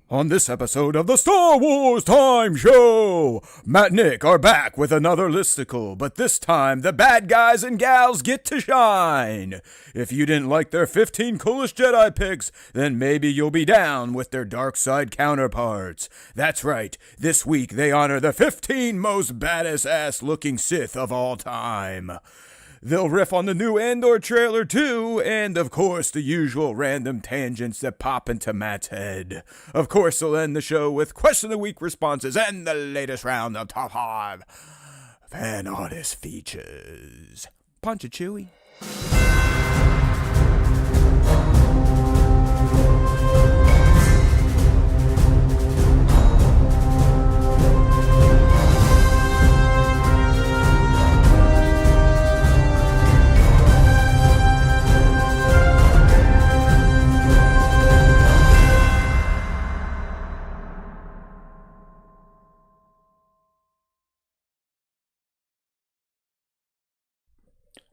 On this episode of the Star Wars Time Show, Matt and Nick are back with another listicle, but this time the bad guys and gals get to shine. If you didn't like their 15 coolest Jedi picks, then maybe you'll be down with their dark side counterparts. That's right, this week they honor the 15 most badass-ass looking Sith of all time. They'll riff on the new Andor trailer too, and of course the usual random tangents that pop into Matt's head. Of course they'll end the show with Question of the Week responses and the latest round of Top 5 Fan Artist Features. Punch it, Chewie.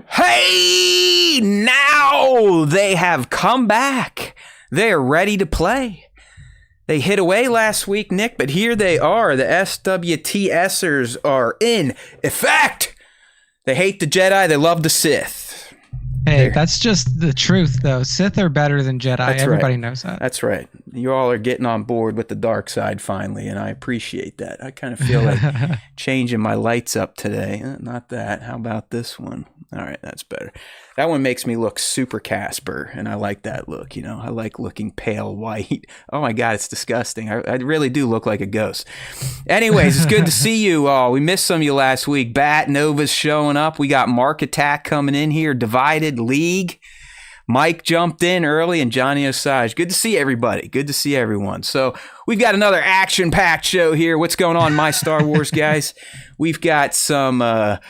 Hey, now they have come back. They are ready to play. They hid away last week, Nick, but here they are. The SWTSers are in effect. They hate the Jedi. They love the Sith. Hey, that's just the truth, though. Sith are better than Jedi. That's Everybody right. knows that. That's right. You all are getting on board with the dark side finally, and I appreciate that. I kind of feel like changing my lights up today. Not that. How about this one? All right, that's better. That one makes me look super Casper, and I like that look, you know. I like looking pale white. Oh, my God, it's disgusting. I really do look like a ghost. Anyways, it's good to see you all. We missed some of you last week. Bat Nova's showing up. We got Mark Attack coming in here. Divided League. Mike jumped in early, and Johnny Osage. Good to see everybody. Good to see everyone. So we've got another action-packed show here. What's going on, my Star Wars guys? We've got some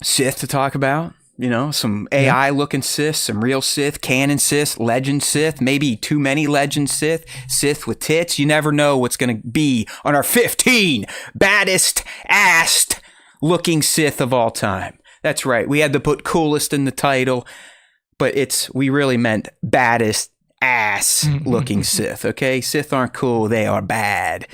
Sith to talk about. You know, some AI-looking Sith, some real Sith, canon Sith, legend Sith, maybe too many legend Sith, Sith with tits. You never know what's going to be on our 15 baddest-assed looking Sith of all time. That's right. We had to put coolest in the title, but we really meant baddest ass looking Sith, okay? Sith aren't cool, they are bad.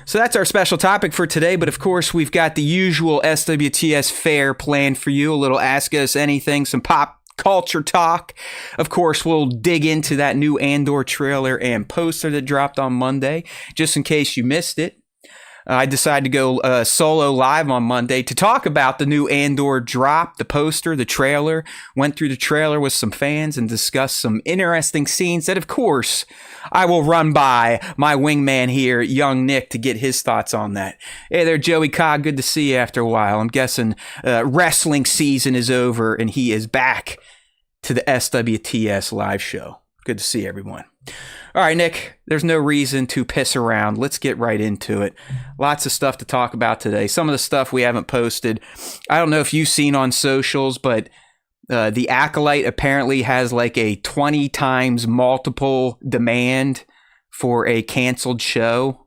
So that's our special topic for today, but of course we've got the usual SWTS fare planned for you, a little Ask Us Anything, some pop culture talk. Of course, we'll dig into that new Andor trailer and poster that dropped on Monday, just in case you missed it. I decided to go solo live on Monday to talk about the new Andor drop, the poster, the trailer. Went through the trailer with some fans and discussed some interesting scenes that, of course, I will run by my wingman here, young Nick, to get his thoughts on that. Hey there, Joey Cog. Good to see you after a while. I'm guessing wrestling season is over and he is back to the SWTS live show. Good to see everyone. All right, Nick, there's no reason to piss around. Let's get right into it. Lots of stuff to talk about today. Some of the stuff we haven't posted. I don't know if you've seen on socials, but the Acolyte apparently has like a 20 times multiple demand for a canceled show.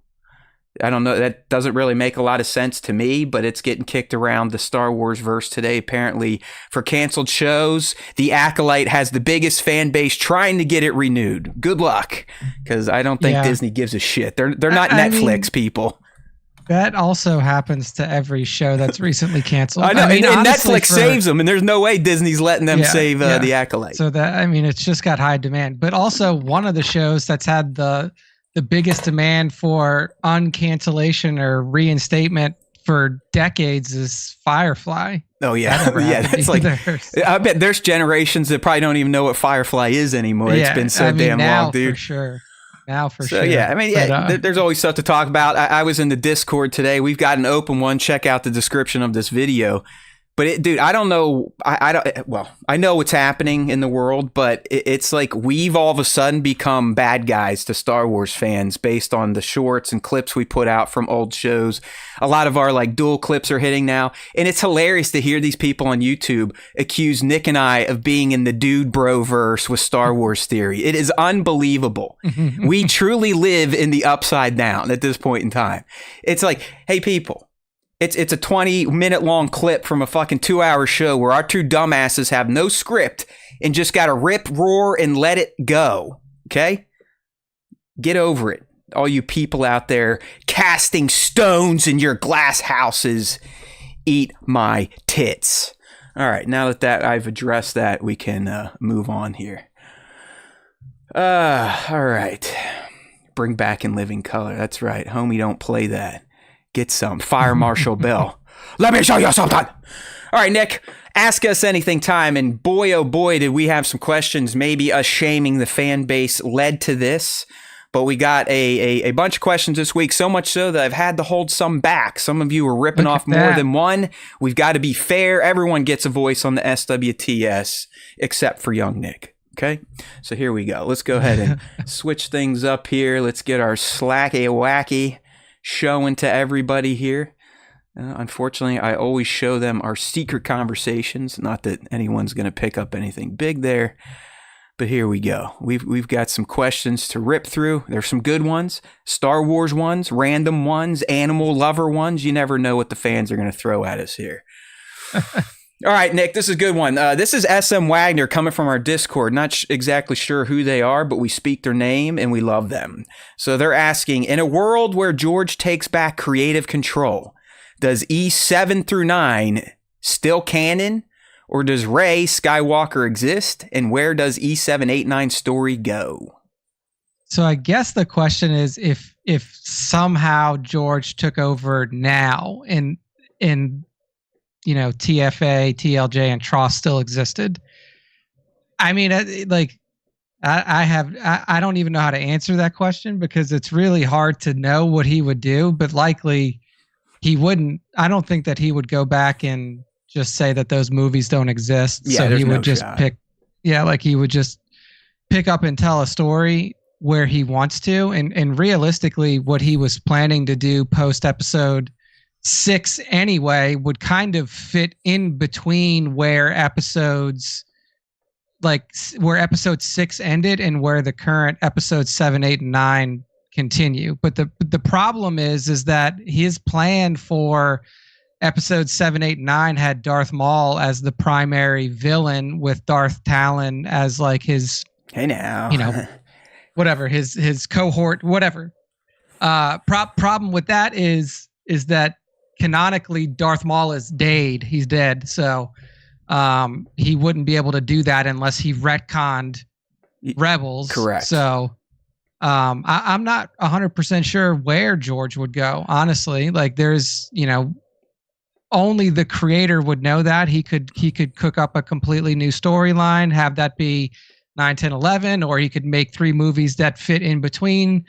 I don't know. That doesn't really make a lot of sense to me, but it's getting kicked around the Star Wars verse today. Apparently, for canceled shows, the Acolyte has the biggest fan base trying to get it renewed. Good luck, because I don't think Disney gives a shit. They're not Netflix people. That also happens to every show that's recently canceled. I know, and Netflix saves them, and there's no way Disney's letting them save the Acolyte. So it's just got high demand. But also, one of the shows that's had the biggest demand for uncancellation or reinstatement for decades is Firefly. Oh yeah, that's like I bet there's generations that probably don't even know what Firefly is anymore. It's been so damn long, dude. For sure. Now for so, sure. Yeah, there's always stuff to talk about. I was in the Discord today. We've got an open one. Check out the description of this video. But dude, I don't know. I know what's happening in the world, but it's like we've all of a sudden become bad guys to Star Wars fans based on the shorts and clips we put out from old shows. A lot of our like dual clips are hitting now, and it's hilarious to hear these people on YouTube accuse Nick and I of being in the dude bro verse with Star Wars theory. It is unbelievable. We truly live in the upside down at this point in time. It's like, hey people. It's a 20-minute long clip from a fucking 2-hour show where our two dumbasses have no script and just got to rip, roar, and let it go. Okay? Get over it. all you people out there casting stones in your glass houses, eat my tits. All right, now that I've addressed that, we can move on here. All right. Bring back In Living Color. That's right. Homie, don't play that. Get some. Fire Marshal Bill. Let me show you something. All right, Nick, ask us anything time. And boy, oh boy, did we have some questions. Maybe us shaming the fan base led to this. But we got a bunch of questions this week, so much so that I've had to hold some back. Some of you are ripping off more than one. We've got to be fair. Everyone gets a voice on the SWTS, except for young Nick. Okay? So here we go. Let's go ahead and switch things up here. Let's get our slacky wacky showing to everybody here. Unfortunately, I always show them our secret conversations. Not that anyone's going to pick up anything big there. But here we go. We've got some questions to rip through. There's some good ones, Star Wars ones, random ones, animal lover ones. You never know what the fans are going to throw at us here. All right, Nick, this is a good one. This is SM Wagner coming from our Discord. Not exactly sure who they are, but we speak their name and we love them. So they're asking, in a world where George takes back creative control, does E7 through 9 still canon? Or does Rey Skywalker exist? And where does E7, 8, 9 story go? So I guess the question is if somehow George took over now and TFA, TLJ, and TROS still existed. I mean, I don't even know how to answer that question because it's really hard to know what he would do, but likely he wouldn't. I don't think that he would go back and just say that those movies don't exist. Yeah, so he would just shot. he would just pick up and tell a story where he wants to. And realistically, what he was planning to do post episode 6 anyway would kind of fit in between where episode 6 ended and where the current episodes 7, 8, and 9 continue. But the problem is that his plan for episodes 7, 8, and 9 had Darth Maul as the primary villain with Darth Talon as like his, hey now, whatever, his cohort, whatever. Problem with that is that canonically Darth Maul is dead. He's dead. So he wouldn't be able to do that unless he retconned Rebels. Correct. So I'm not 100% sure where George would go, honestly. Like there's, only the creator would know that. He could cook up a completely new storyline, have that be 9, 10, 11, or he could make 3 movies that fit in between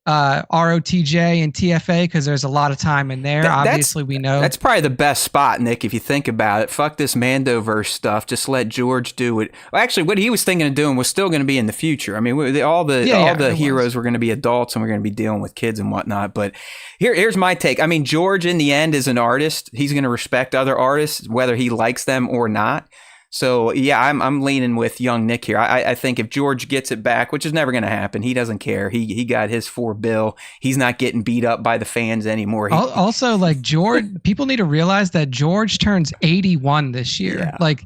ROTJ and TFA because there's a lot of time in there. Obviously, we know. That's probably the best spot, Nick, if you think about it. Fuck this Mandoverse stuff. Just let George do it. Well, actually, what he was thinking of doing was still going to be in the future. I mean, all the heroes were going to be adults and we're going to be dealing with kids and whatnot. But here's my take. I mean, George, in the end, is an artist. He's going to respect other artists, whether he likes them or not. So, yeah, I'm leaning with young Nick here. I think if George gets it back, which is never going to happen, he doesn't care. He got his $4 He's not getting beat up by the fans anymore. Also, like George, people need to realize that George turns 81 this year. Yeah. Like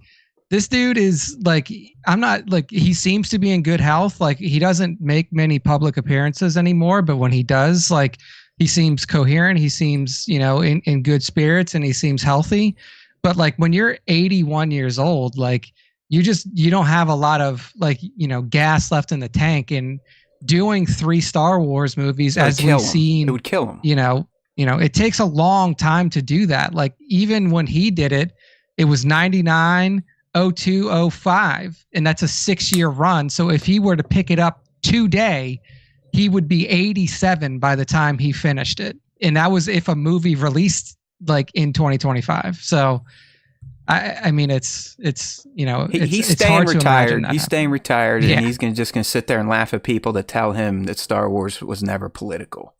this dude is like, he seems to be in good health. Like he doesn't make many public appearances anymore, but when he does, like he seems coherent. He seems, in good spirits and he seems healthy. But like when you're 81 years old, like you don't have a lot of gas left in the tank, and doing 3 Star Wars movies as we've seen, it would kill him. It takes a long time to do that. Like even when he did it, it was 99, 02, 05, and that's a 6-year run. So if he were to pick it up today, he would be 87 by the time he finished it. And that was if a movie released like in 2025. So I mean it's he's it's staying hard retired. To he's staying retired, Yeah. and he's just gonna sit there and laugh at people that tell him that Star Wars was never political.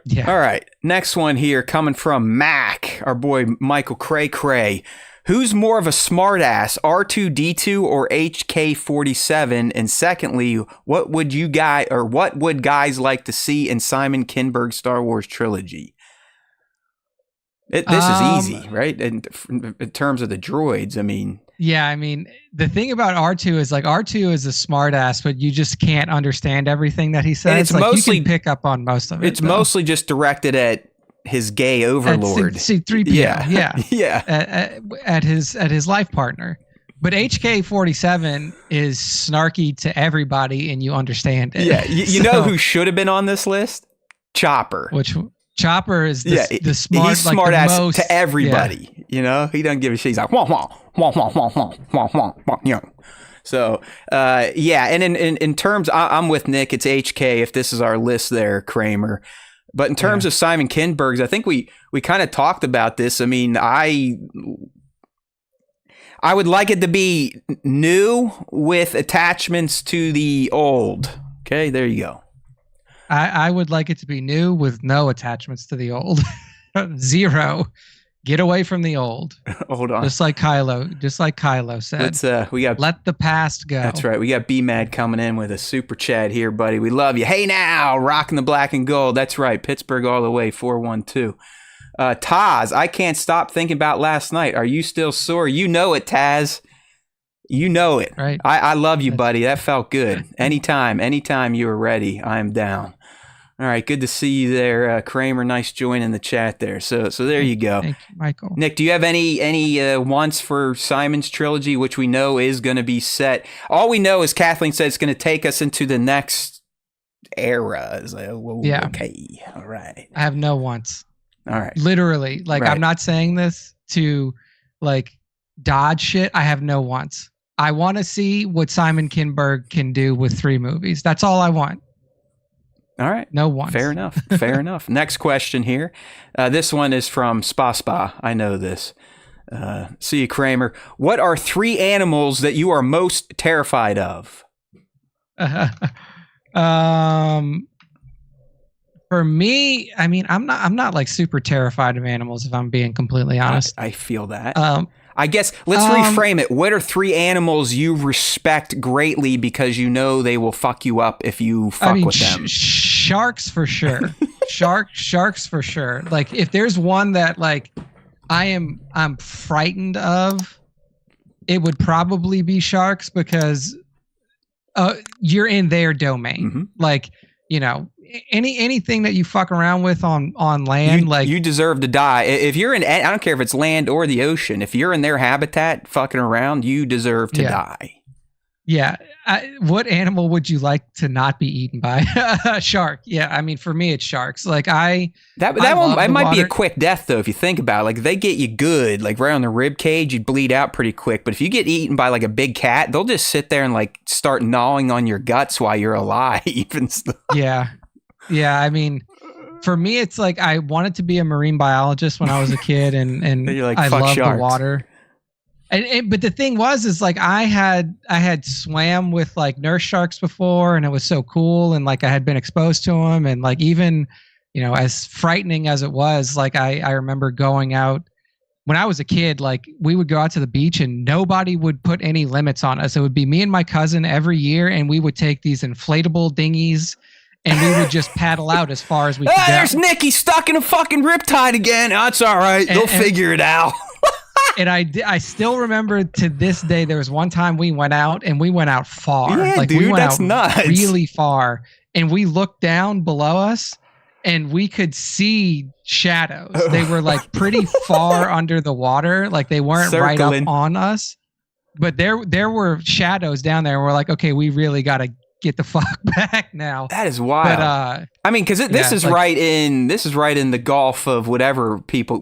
Yeah. All right, next one here coming from Mac, our boy Michael Cray. Who's more of a smartass, R2D2 or HK47? And secondly, what would guys like to see in Simon Kinberg's Star Wars trilogy? This is easy, right? In terms of the droids, I mean, Yeah, I mean, the thing about R2 is like R2 is a smartass, but you just can't understand everything that he says. And it's like mostly you can pick up on most of it. It's mostly just directed at his gay overlord. At C3PO, yeah. Yeah. At his life partner. But HK-47 is snarky to everybody, and you understand it. Yeah, you know who should have been on this list? Chopper. Which Chopper is the smart, he's like smart the ass most, to everybody. Yeah. You know, he doesn't give a shit. He's like wah wah wah wah wah wah wah wah wah. You know. So yeah, and in terms, I'm with Nick. It's HK if this is our list there, Kramer. But in terms of Simon Kinberg's, I think we kind of talked about this. I mean, I would like it to be new with attachments to the old. Okay, there you go. I would like it to be new with no attachments to the old. Zero. Get away from the old. Hold on. Just like Kylo said. Let's we got let the past go. That's right. We got B-Mad coming in with a super chat here, buddy. We love you. Hey now, rocking the black and gold. That's right. Pittsburgh all the way, 412. Taz, I can't stop thinking about last night. Are you still sore? You know it, Taz. You know it. Right. I love you, buddy. That felt good. Anytime you were ready, I'm down. All right, good to see you there, Kramer. Nice join in the chat there. So there you go. Thank you, Michael. Nick, do you have any wants for Simon's trilogy, which we know is going to be set? All we know is Kathleen said it's going to take us into the next era. Like, whoa, yeah. Okay. All right. I have no wants. All right. Literally, like right. I'm not saying this to like dodge shit. I have no wants. I want to see what Simon Kinberg can do with 3 movies. That's all I want. All right. No one. Fair enough. Fair enough. Next question here. This one is from Spa. I know this. See you, Kramer. What are 3 animals that you are most terrified of? For me, I mean, I'm not like super terrified of animals, if I'm being completely honest. I feel that. I guess let's reframe it. What are 3 animals you respect greatly because you know they will fuck you up if you fuck with them? Sharks for sure. Sharks for sure. Like if there's one that like I'm frightened of, it would probably be sharks because you're in their domain. Mm-hmm. Like, you know, anything that you fuck around with on land, you deserve to die. If you're in, I don't care if it's land or the ocean. If you're in their habitat, fucking around, you deserve to die. Yeah. What animal would you like to not be eaten by? A shark. Yeah. I mean, for me, it's sharks. Like that might be a quick death though. If you think about it, like they get you good, like right on the rib cage, you'd bleed out pretty quick. But if you get eaten by like a big cat, they'll just sit there and like start gnawing on your guts while you're alive and stuff. Yeah. Yeah, I mean, for me, it's like I wanted to be a marine biologist when I was a kid, and like, I love the water. But the thing is like I had swam with like nurse sharks before, and it was so cool, and like I had been exposed to them, and like even, you know, as frightening as it was, like I remember going out when I was a kid. Like we would go out to the beach, and nobody would put any limits on us. It would be me and my cousin every year, and we would take these inflatable dinghies. And we would just paddle out as far as we could go. There's Nicky stuck in a fucking riptide again. Oh, it's all right. They'll figure it out. And I still remember to this day, there was one time we went out far. Yeah, like dude, we went that's out nuts. Really far. And we looked down below us and we could see shadows. They were like pretty far under the water. Like they weren't right up on us. But there were shadows down there. And we're like, okay, we really got to get the fuck back now. That is wild. But, I mean, because this is like, right in the Gulf of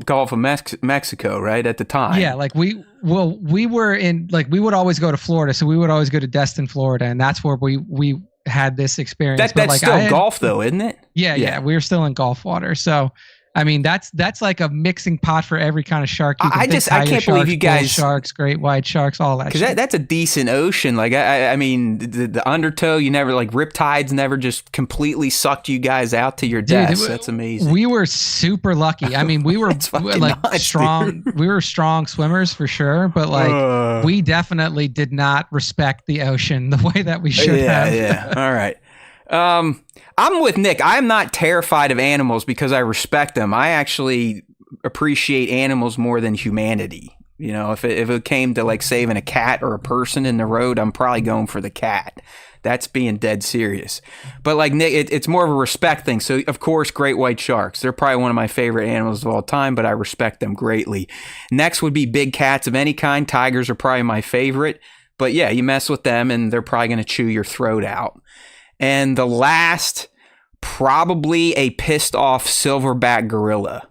Gulf of Mexico, right at the time. Yeah, like we were in, like we would always go to Florida, so we would always go to Destin, Florida, and that's where we had this experience. That's like, still Gulf though, isn't it? Yeah, we were still in Gulf water, so. I mean, that's like a mixing pot for every kind of shark. You can I can't believe you guys sharks, great white sharks, all that. Because that's a decent ocean. Like I mean, the undertow, you never like riptides never just completely sucked you guys out to your deaths. Dude, that's amazing. We were super lucky. I mean, we were like nuts, strong. Dude. We were strong swimmers for sure, but like we definitely did not respect the ocean the way that we should have. Yeah. All right. I'm with Nick. I'm not terrified of animals because I respect them. I actually appreciate animals more than humanity. You know, if it came to like saving a cat or a person in the road, I'm probably going for the cat. That's being dead serious. But like Nick, it's more of a respect thing. So of course, great white sharks. They're probably one of my favorite animals of all time, but I respect them greatly. Next would be big cats of any kind. Tigers are probably my favorite. But yeah, you mess with them and they're probably going to chew your throat out. And the last, probably a pissed off silverback gorilla.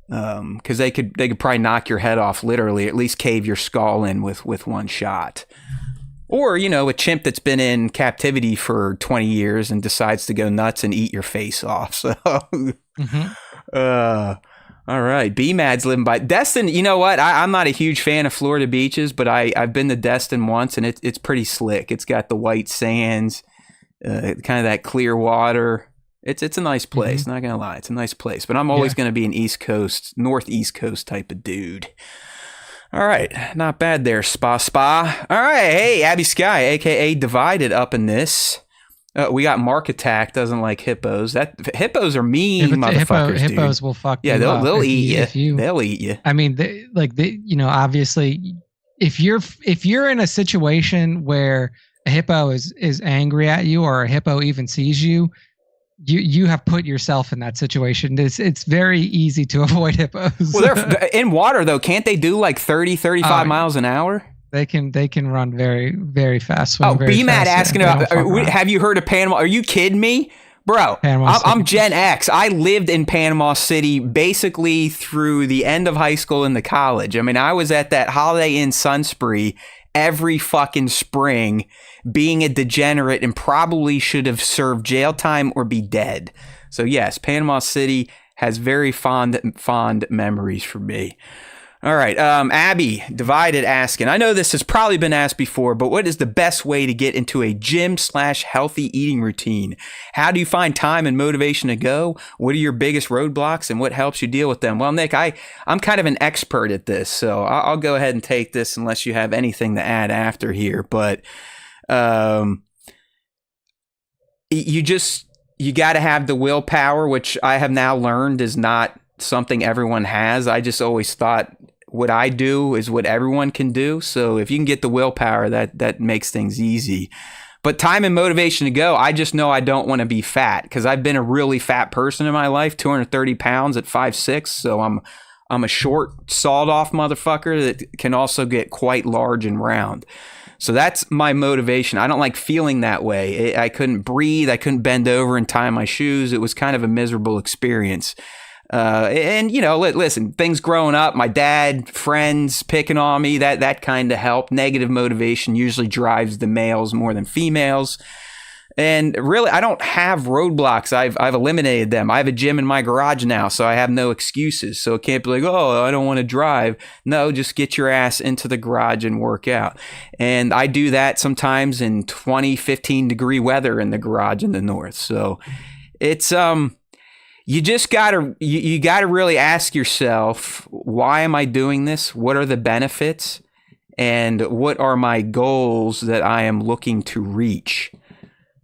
Because they could probably knock your head off, literally, at least cave your skull in with one shot. Or, you know, a chimp that's been in captivity for 20 years and decides to go nuts and eat your face off. So, all right. B-Mad's living by Destin. You know what? I'm not a huge fan of Florida beaches, but I've been to Destin once and it's pretty slick. It's got the white sands, kind of that clear water. It's a nice place. Not gonna lie, it's a nice place. But I'm always gonna be an East Coast, Northeast Coast type of dude. All right, not bad there, spa. All right, hey, Abby Sky, aka Divided, up in this. We got Mark Attack doesn't like hippos. Hippos are mean motherfuckers. Hippos dude. will fuck you. They'll eat you. They'll eat you. I mean, you know, obviously, if you're in a situation where a hippo is angry at you or a hippo even sees you. You have put yourself in that situation. It's very easy to avoid hippos. Well, they're in water though. Can't they do like 30, 35 miles an hour? They can run very, very fast. B-Mad asking about, have you heard of Panama? Are you kidding me? Bro, I'm Gen X. I lived in Panama City basically through the end of high school into college. I mean, I was at that Holiday Inn Sunspree every fucking spring, being a degenerate and probably should have served jail time or be dead. So yes, Panama City has very fond memories for me. All right, Abby Divided asking, I know this has probably been asked before, but what is the best way to get into a gym/healthy eating routine? How do you find time and motivation to go? What are your biggest roadblocks and what helps you deal with them? Well, Nick, I'm kind of an expert at this, so I'll go ahead and take this unless you have anything to add after here. But you got to have the willpower, which I have now learned is not something everyone has. I just always thought what I do is what everyone can do. So if you can get the willpower, that makes things easy. But time and motivation to go, I just know I don't want to be fat because I've been a really fat person in my life, 230 pounds at 5'6". So I'm a short, sawed-off motherfucker that can also get quite large and round. So that's my motivation. I don't like feeling that way. I couldn't breathe. I couldn't bend over and tie my shoes. It was kind of a miserable experience. And, you know, listen, things growing up, my dad, friends picking on me, that kind of helped. Negative motivation usually drives the males more than females. And really, I don't have roadblocks. I've eliminated them. I have a gym in my garage now, so I have no excuses. So it can't be like, oh, I don't want to drive. No, just get your ass into the garage and work out. And I do that sometimes in 20, 15 degree weather in the garage in the north. So it's, you just gotta really ask yourself, why am I doing this? What are the benefits? And what are my goals that I am looking to reach?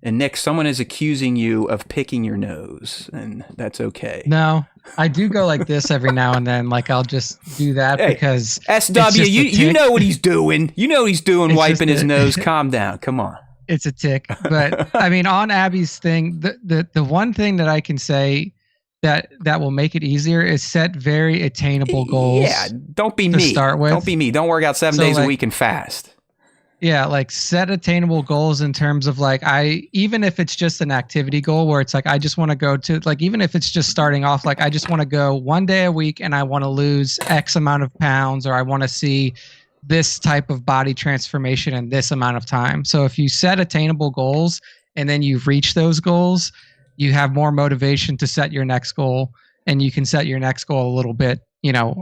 And Nick, someone is accusing you of picking your nose, and that's okay. No, I do go like this every now and then. Like I'll just do that because SW, you know what he's doing. You know what he's doing, wiping his nose. Calm down. Come on. It's a tick. But I mean, on Abby's thing, the one thing that I can say that will make it easier is set very attainable goals. Yeah, don't be me. Start with. Don't be me. Don't work out 7 days a week and fast. Yeah, like set attainable goals in terms of like even if it's just an activity goal where it's like I just want to go to like even if it's just starting off like I just want to go 1 day a week and I want to lose X amount of pounds or I want to see this type of body transformation in this amount of time. So if you set attainable goals and then you've reached those goals, you have more motivation to set your next goal, and you can set your next goal a little bit,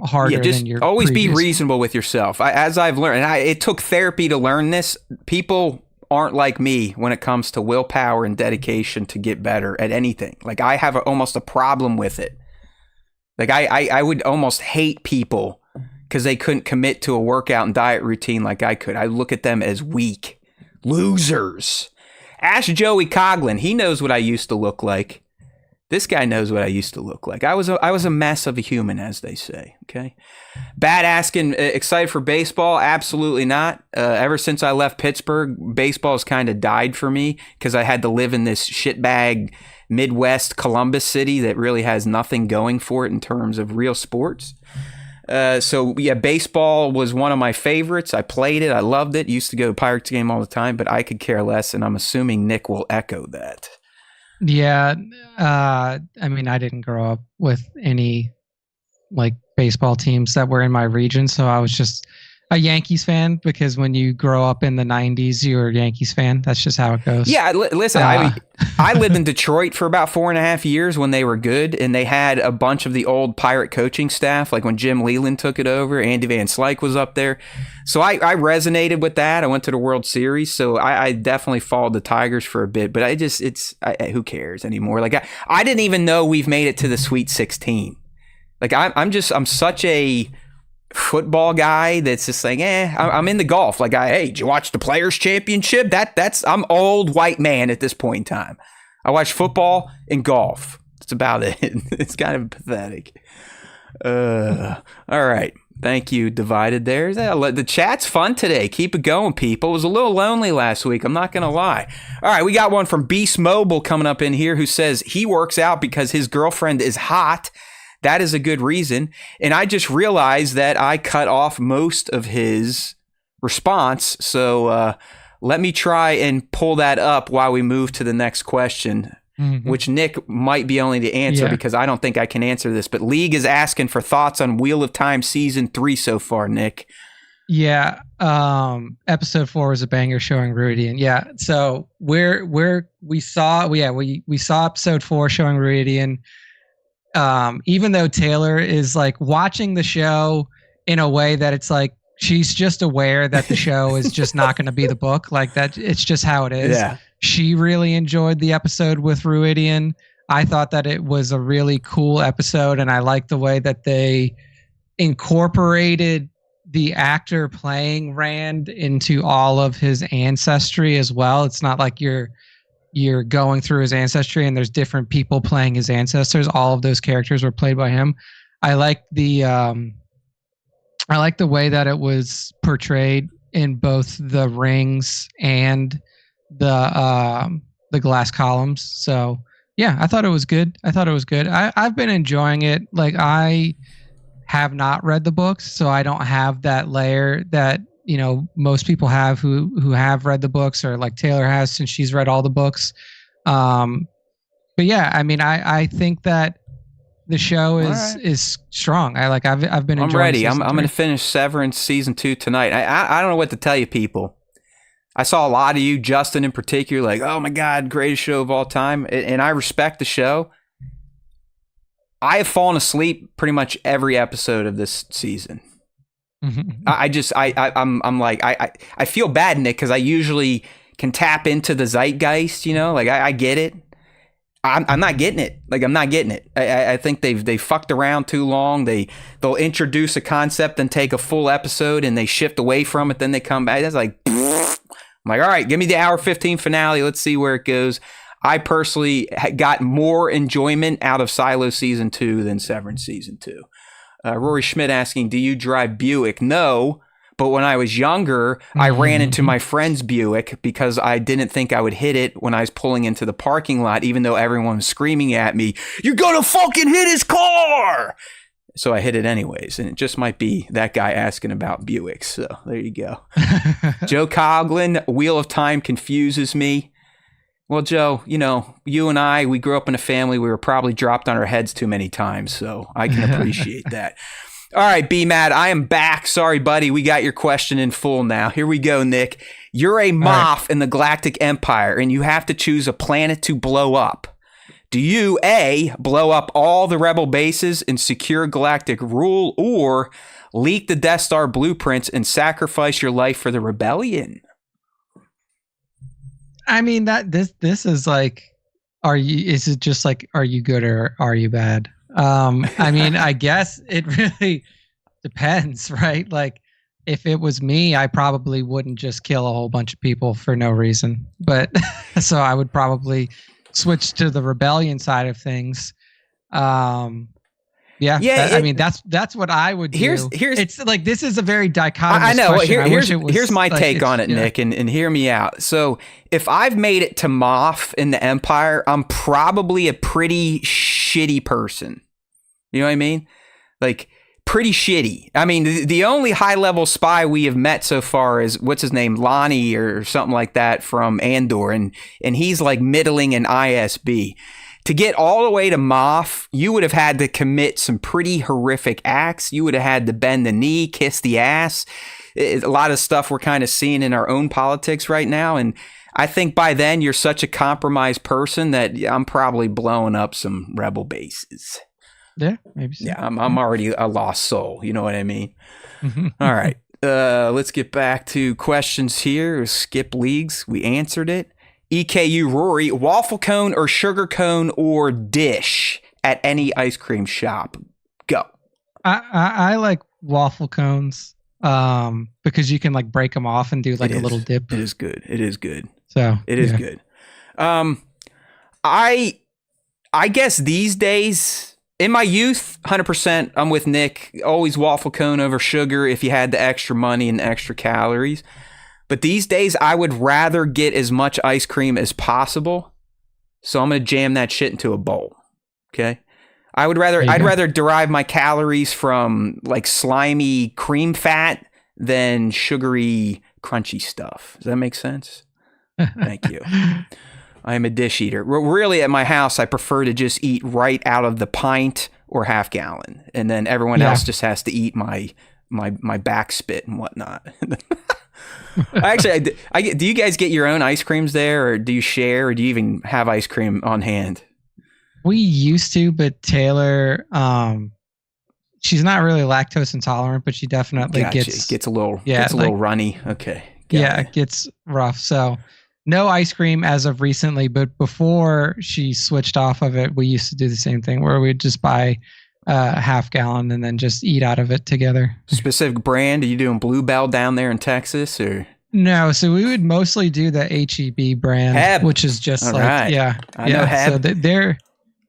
harder than your always previous. Be reasonable with yourself. As I've learned, and it took therapy to learn this, people aren't like me when it comes to willpower and dedication to get better at anything. Like I have almost a problem with it. Like I would almost hate people because they couldn't commit to a workout and diet routine like I could. I look at them as weak losers. Ask Joey Coughlin. He knows what I used to look like. This guy knows what I used to look like. I was a mess of a human, as they say. Okay. Bad asking, excited for baseball? Absolutely not. Ever since I left Pittsburgh, baseball has kind of died for me because I had to live in this shitbag Midwest Columbus city that really has nothing going for it in terms of real sports. So yeah, baseball was one of my favorites. I played it. I loved it. Used to go to Pirates game all the time, but I could care less. And I'm assuming Nick will echo that. Yeah. I mean, I didn't grow up with any like baseball teams that were in my region. So I was just a Yankees fan because when you grow up in the 90s, you're a Yankees fan. That's just how it goes. Yeah, listen, I lived in Detroit for about 4.5 years when they were good, and they had a bunch of the old Pirate coaching staff, like when Jim Leland took it over, Andy Van Slyke was up there. So I resonated with that. I went to the World Series, so I definitely followed the Tigers for a bit, but who cares anymore? Like I didn't even know we've made it to the Sweet 16. Like I'm such a football guy that's just like, I'm in the golf. Like, hey, did you watch the Players Championship? I'm old white man at this point in time. I watch football and golf. That's about it. It's kind of pathetic. All right. Thank you, Divided there. The chat's fun today. Keep it going, people. It was a little lonely last week. I'm not going to lie. All right. We got one from Beast Mobile coming up in here who says he works out because his girlfriend is hot. That is a good reason. And I just realized that I cut off most of his response. So let me try and pull that up while we move to the next question, which Nick might be only to answer because I don't think I can answer this. But League is asking for thoughts on Wheel of Time Season 3 so far, Nick. Yeah. Episode 4 was a banger showing Ruidian. Yeah. So we saw episode 4 showing Ruidian. Even though Taylor is like watching the show in a way that it's like she's just aware that the show is just not going to be the book, like that. It's just how it is. Yeah. She really enjoyed the episode with Ruidian. I thought that it was a really cool episode, and I liked the way that they incorporated the actor playing Rand into all of his ancestry as well. It's not like you're going through his ancestry and there's different people playing his ancestors. All of those characters were played by him. I like the way that it was portrayed in both the rings and the glass columns. So yeah, I thought it was good. I've been enjoying it. Like, I have not read the books, so I don't have that layer that most people have who have read the books, or like Taylor has since she's read all the books. But yeah, I mean, I think that the show is strong. I've been enjoying. I'm ready. I'm going to finish Severance season 2 tonight. I don't know what to tell you, people. I saw a lot of you, Justin in particular, like, oh my God, greatest show of all time. And I respect the show. I have fallen asleep pretty much every episode of this season. I feel bad, Nick, because I usually can tap into the zeitgeist, like I get it. I'm not getting it. Like, I'm not getting it. I think they fucked around too long. They'll introduce a concept and take a full episode and they shift away from it. Then they come back. That's like, I'm like, all right, give me the hour 15 finale. Let's see where it goes. I personally got more enjoyment out of Silo season 2 than Severance season 2. Rory Schmidt asking, do you drive Buick? No, but when I was younger, I ran into my friend's Buick because I didn't think I would hit it when I was pulling into the parking lot, even though everyone was screaming at me, you're gonna fucking hit his car! So I hit it anyways, and it just might be that guy asking about Buicks, so there you go. Joe Coughlin, Wheel of Time confuses me. Well, Joe, you and I, we grew up in a family. We were probably dropped on our heads too many times, so I can appreciate that. All right, B-Mad, I am back. Sorry, buddy. We got your question in full now. Here we go, Nick. You're a Moff in the Galactic Empire, and you have to choose a planet to blow up. Do you, A, blow up all the Rebel bases and secure galactic rule, or leak the Death Star blueprints and sacrifice your life for the rebellion? I mean, this is like, is it just like, are you good or are you bad? I mean, I guess it really depends, right? Like, if it was me, I probably wouldn't just kill a whole bunch of people for no reason. But so I would probably switched to the rebellion side of things. Yeah, I mean that's what I would do. Here's it's like this is a very dichotomous I know. question. Here's my take on it, Nick, and hear me out. So if I've made it to Moff in the Empire, I'm probably a pretty shitty person. You know what I mean? Like pretty shitty. I mean, the only high level spy we have met so far is what's his name, Lonnie or something like that from Andor, and he's like middling in ISB. To get all the way to Moff, you would have had to commit some pretty horrific acts. You would have had to bend the knee, kiss the ass. A lot of stuff we're kind of seeing in our own politics right now. And I think by then you're such a compromised person that I'm probably blowing up some rebel bases. Yeah, maybe so. Yeah, I'm already a lost soul. You know what I mean? All right. Let's get back to questions here. Skip leagues. We answered it. EKU Rory, waffle cone or sugar cone or dish at any ice cream shop? Go. I like waffle cones because you can like break them off and do like a little dip. It is good. It is good. So it is good. I guess these days, in my youth, 100%, I'm with Nick. Always waffle cone over sugar if you had the extra money and the extra calories. But these days, I would rather get as much ice cream as possible. So I'm going to jam that shit into a bowl. Okay. I'd rather derive my calories from like slimy cream fat than sugary, crunchy stuff. Does that make sense? Thank you. I am a dish eater. Really, at my house, I prefer to just eat right out of the pint or half gallon. And then everyone else just has to eat my back spit and whatnot. Actually, do you guys get your own ice creams there, or do you share, or do you even have ice cream on hand? We used to, but Taylor, she's not really lactose intolerant, but she definitely gets a little runny. Okay. It gets rough. So no ice cream as of recently, but before she switched off of it, we used to do the same thing where we'd just buy half gallon and then just eat out of it together. Specific brand? Are you doing Bluebell down there in Texas, or? No, so we would mostly do the HEB brand, Heb. Which is just All like, right. I know Heb. So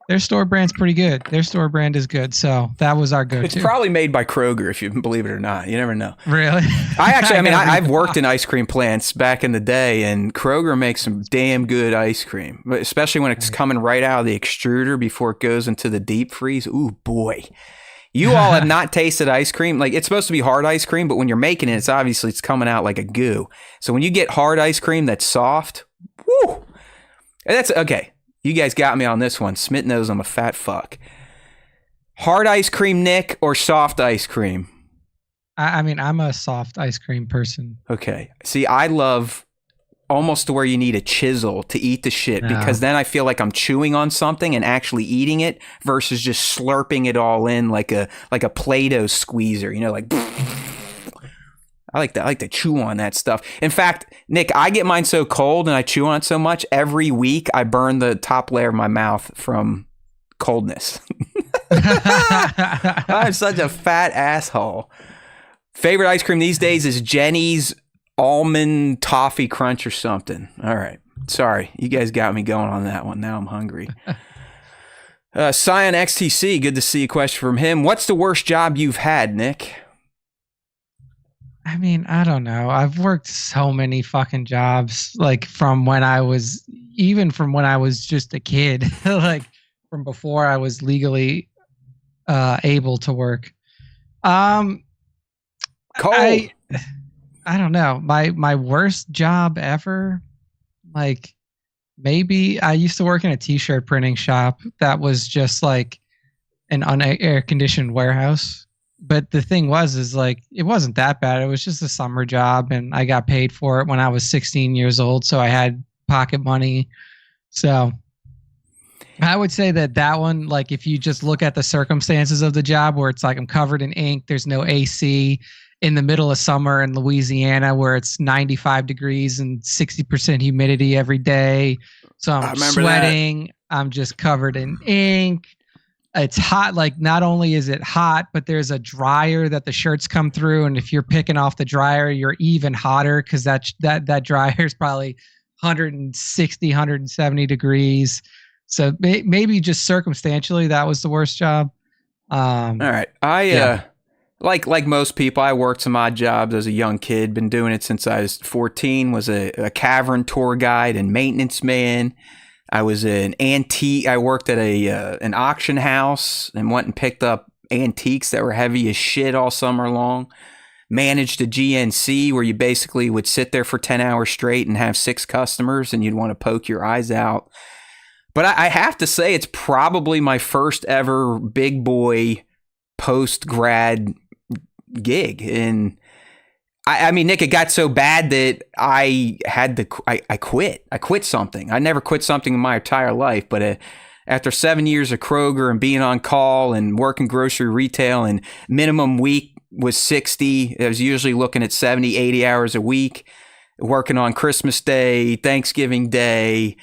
their store brand's pretty good. Their store brand is good. So that was our go-to. It's probably made by Kroger, if you believe it or not. You never know. Really? I've worked in ice cream plants back in the day, and Kroger makes some damn good ice cream, especially when it's coming right out of the extruder before it goes into the deep freeze. Ooh, boy. You all have not tasted ice cream. Like, it's supposed to be hard ice cream, but when you're making it, it's coming out like a goo. So when you get hard ice cream that's soft, woo! That's okay. You guys got me on this one. Smith knows I'm a fat fuck. Hard ice cream, Nick, or soft ice cream? I'm a soft ice cream person. Okay. See, I love almost to where you need a chisel to eat the shit, because then I feel like I'm chewing on something and actually eating it versus just slurping it all in like a Play-Doh squeezer, like I like to chew on that stuff. In fact, Nick, I get mine so cold and I chew on it so much, every week I burn the top layer of my mouth from coldness. I'm such a fat asshole. Favorite ice cream these days is Jenny's almond toffee crunch or something. All right. Sorry. You guys got me going on that one. Now I'm hungry. Cyan XTC, good to see a question from him. What's the worst job you've had, Nick? I don't know. I've worked so many fucking jobs, like from when I was just a kid, like from before I was legally able to work. Cole. I don't know. My worst job ever, like maybe I used to work in a t-shirt printing shop that was just like an unair conditioned warehouse. But the thing is like, it wasn't that bad. It was just a summer job and I got paid for it when I was 16 years old. So I had pocket money. So I would say that one, like if you just look at the circumstances of the job where it's like I'm covered in ink, there's no AC, in the middle of summer in Louisiana where it's 95 degrees and 60% humidity every day. So I'm sweating. I'm just covered in ink. It's hot. Like not only is it hot, but there's a dryer that the shirts come through. And if you're picking off the dryer, you're even hotter because that dryer is probably 160, 170 degrees. So maybe just circumstantially, that was the worst job. All right. I like most people, I worked some odd jobs as a young kid. Been doing it since I was 14. Was a cavern tour guide and maintenance man. I was an antique. I worked at an auction house and went and picked up antiques that were heavy as shit all summer long. Managed a GNC where you basically would sit there for 10 hours straight and have 6 customers and you'd want to poke your eyes out. But I have to say, it's probably my first ever big boy post-grad gig. And I mean, Nick, it got so bad that I had to, I quit. I quit something. I never quit something in my entire life. But after 7 years of Kroger and being on call and working grocery retail, and minimum week was 60, I was usually looking at 70, 80 hours a week, working on Christmas Day, Thanksgiving Day,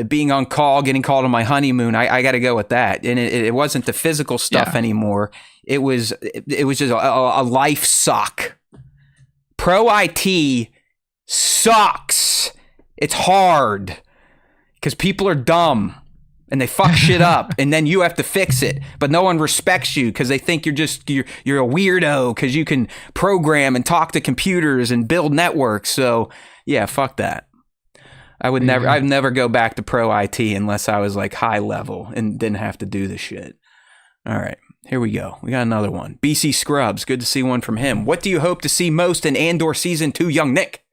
being on call, getting called on my honeymoon. I got to go with that. And it wasn't the physical stuff anymore. It was just a life suck. Pro IT sucks. It's hard because people are dumb and they fuck shit up, and then you have to fix it. But no one respects you because they think you're a weirdo because you can program and talk to computers and build networks. So yeah, fuck that. I'd never go back to pro IT unless I was like high level and didn't have to do the shit. All right, here we go. We got another one. BC Scrubs, good to see one from him. What do you hope to see most in Andor Season 2, young Nick?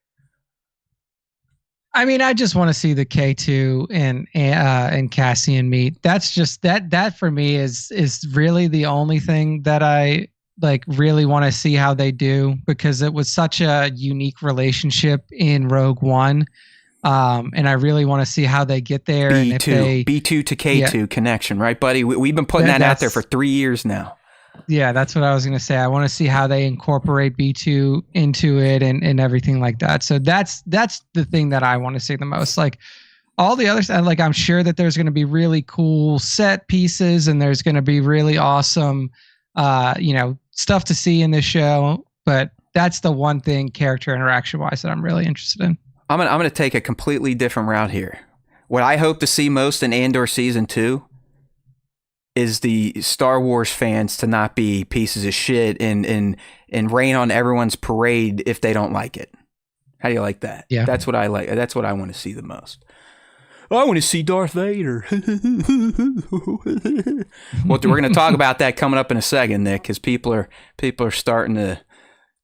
I mean, I just want to see the K2 and Cassian meet. That's just that for me is really the only thing that I like really want to see how they do, because it was such a unique relationship in Rogue One. And I really want to see how they get there. B2, and if they, B2 to K2 connection, right, buddy? We've been putting that out there for 3 years now. Yeah, that's what I was going to say. I want to see how they incorporate B2 into it and everything like that. So that's the thing that I want to see the most. Like all the other stuff, like I'm sure that there's going to be really cool set pieces and there's going to be really awesome, stuff to see in this show. But that's the one thing character interaction wise that I'm really interested in. I'm gonna take a completely different route here. What I hope to see most in Andor Season 2 is the Star Wars fans to not be pieces of shit and rain on everyone's parade if they don't like it. How do you like that? Yeah. That's what I like. That's what I want to see the most. I want to see Darth Vader. Well, we're going to talk about that coming up in a second, Nick, because people are starting to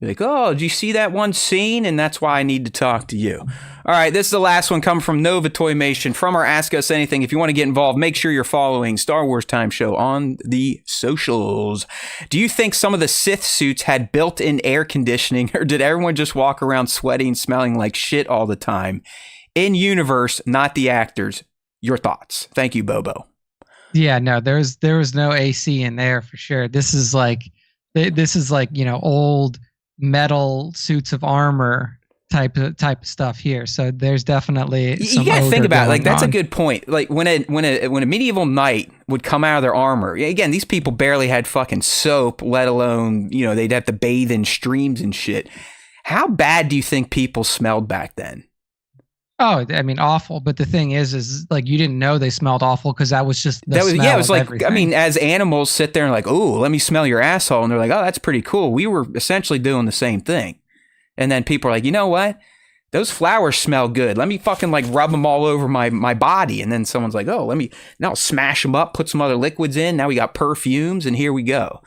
be like, oh, did you see that one scene? And that's why I need to talk to you. All right, this is the last one coming from Nova Toymation. From our Ask Us Anything. If you want to get involved, make sure you're following Star Wars Time Show on the socials. Do you think some of the Sith suits had built-in air conditioning, or did everyone just walk around sweaty and smelling like shit all the time? In universe, not the actors. Your thoughts. Thank you, Bobo. Yeah, no, there was no AC in there for sure. This is like old metal suits of armor type of stuff here. So there's definitely some. You gotta think about it. Like that's on. a good point. Like when a medieval knight would come out of their armor. Again, these people barely had fucking soap, let alone they'd have to bathe in streams and shit. How bad do you think people smelled back then? Oh, I mean, awful. But the thing is like you didn't know they smelled awful because that was just the smell it was like everything. I mean, as animals sit there and like, oh, let me smell your asshole, and they're like, oh, that's pretty cool. We were essentially doing the same thing, and then people are like, you know what? Those flowers smell good. Let me fucking like rub them all over my body, and then someone's like, oh, now smash them up, put some other liquids in. Now we got perfumes, and here we go.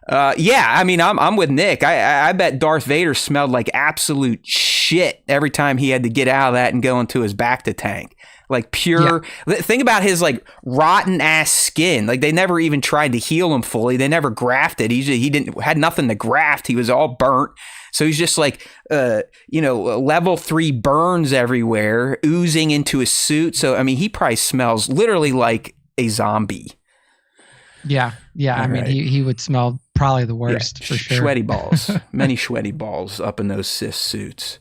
Yeah, I mean, I'm with Nick. I bet Darth Vader smelled like absolute shit every time he had to get out of that and go into his bacta tank. Like pure. Yeah. Think about his like rotten ass skin. Like they never even tried to heal him fully. They never grafted. He had nothing to graft. He was all burnt. So he's just like, level 3 burns everywhere, oozing into his suit. So I mean, he probably smells literally like a zombie. Yeah. I mean, he would smell probably the worst for sure. Sweaty balls. Many sweaty balls up in those Sith suits.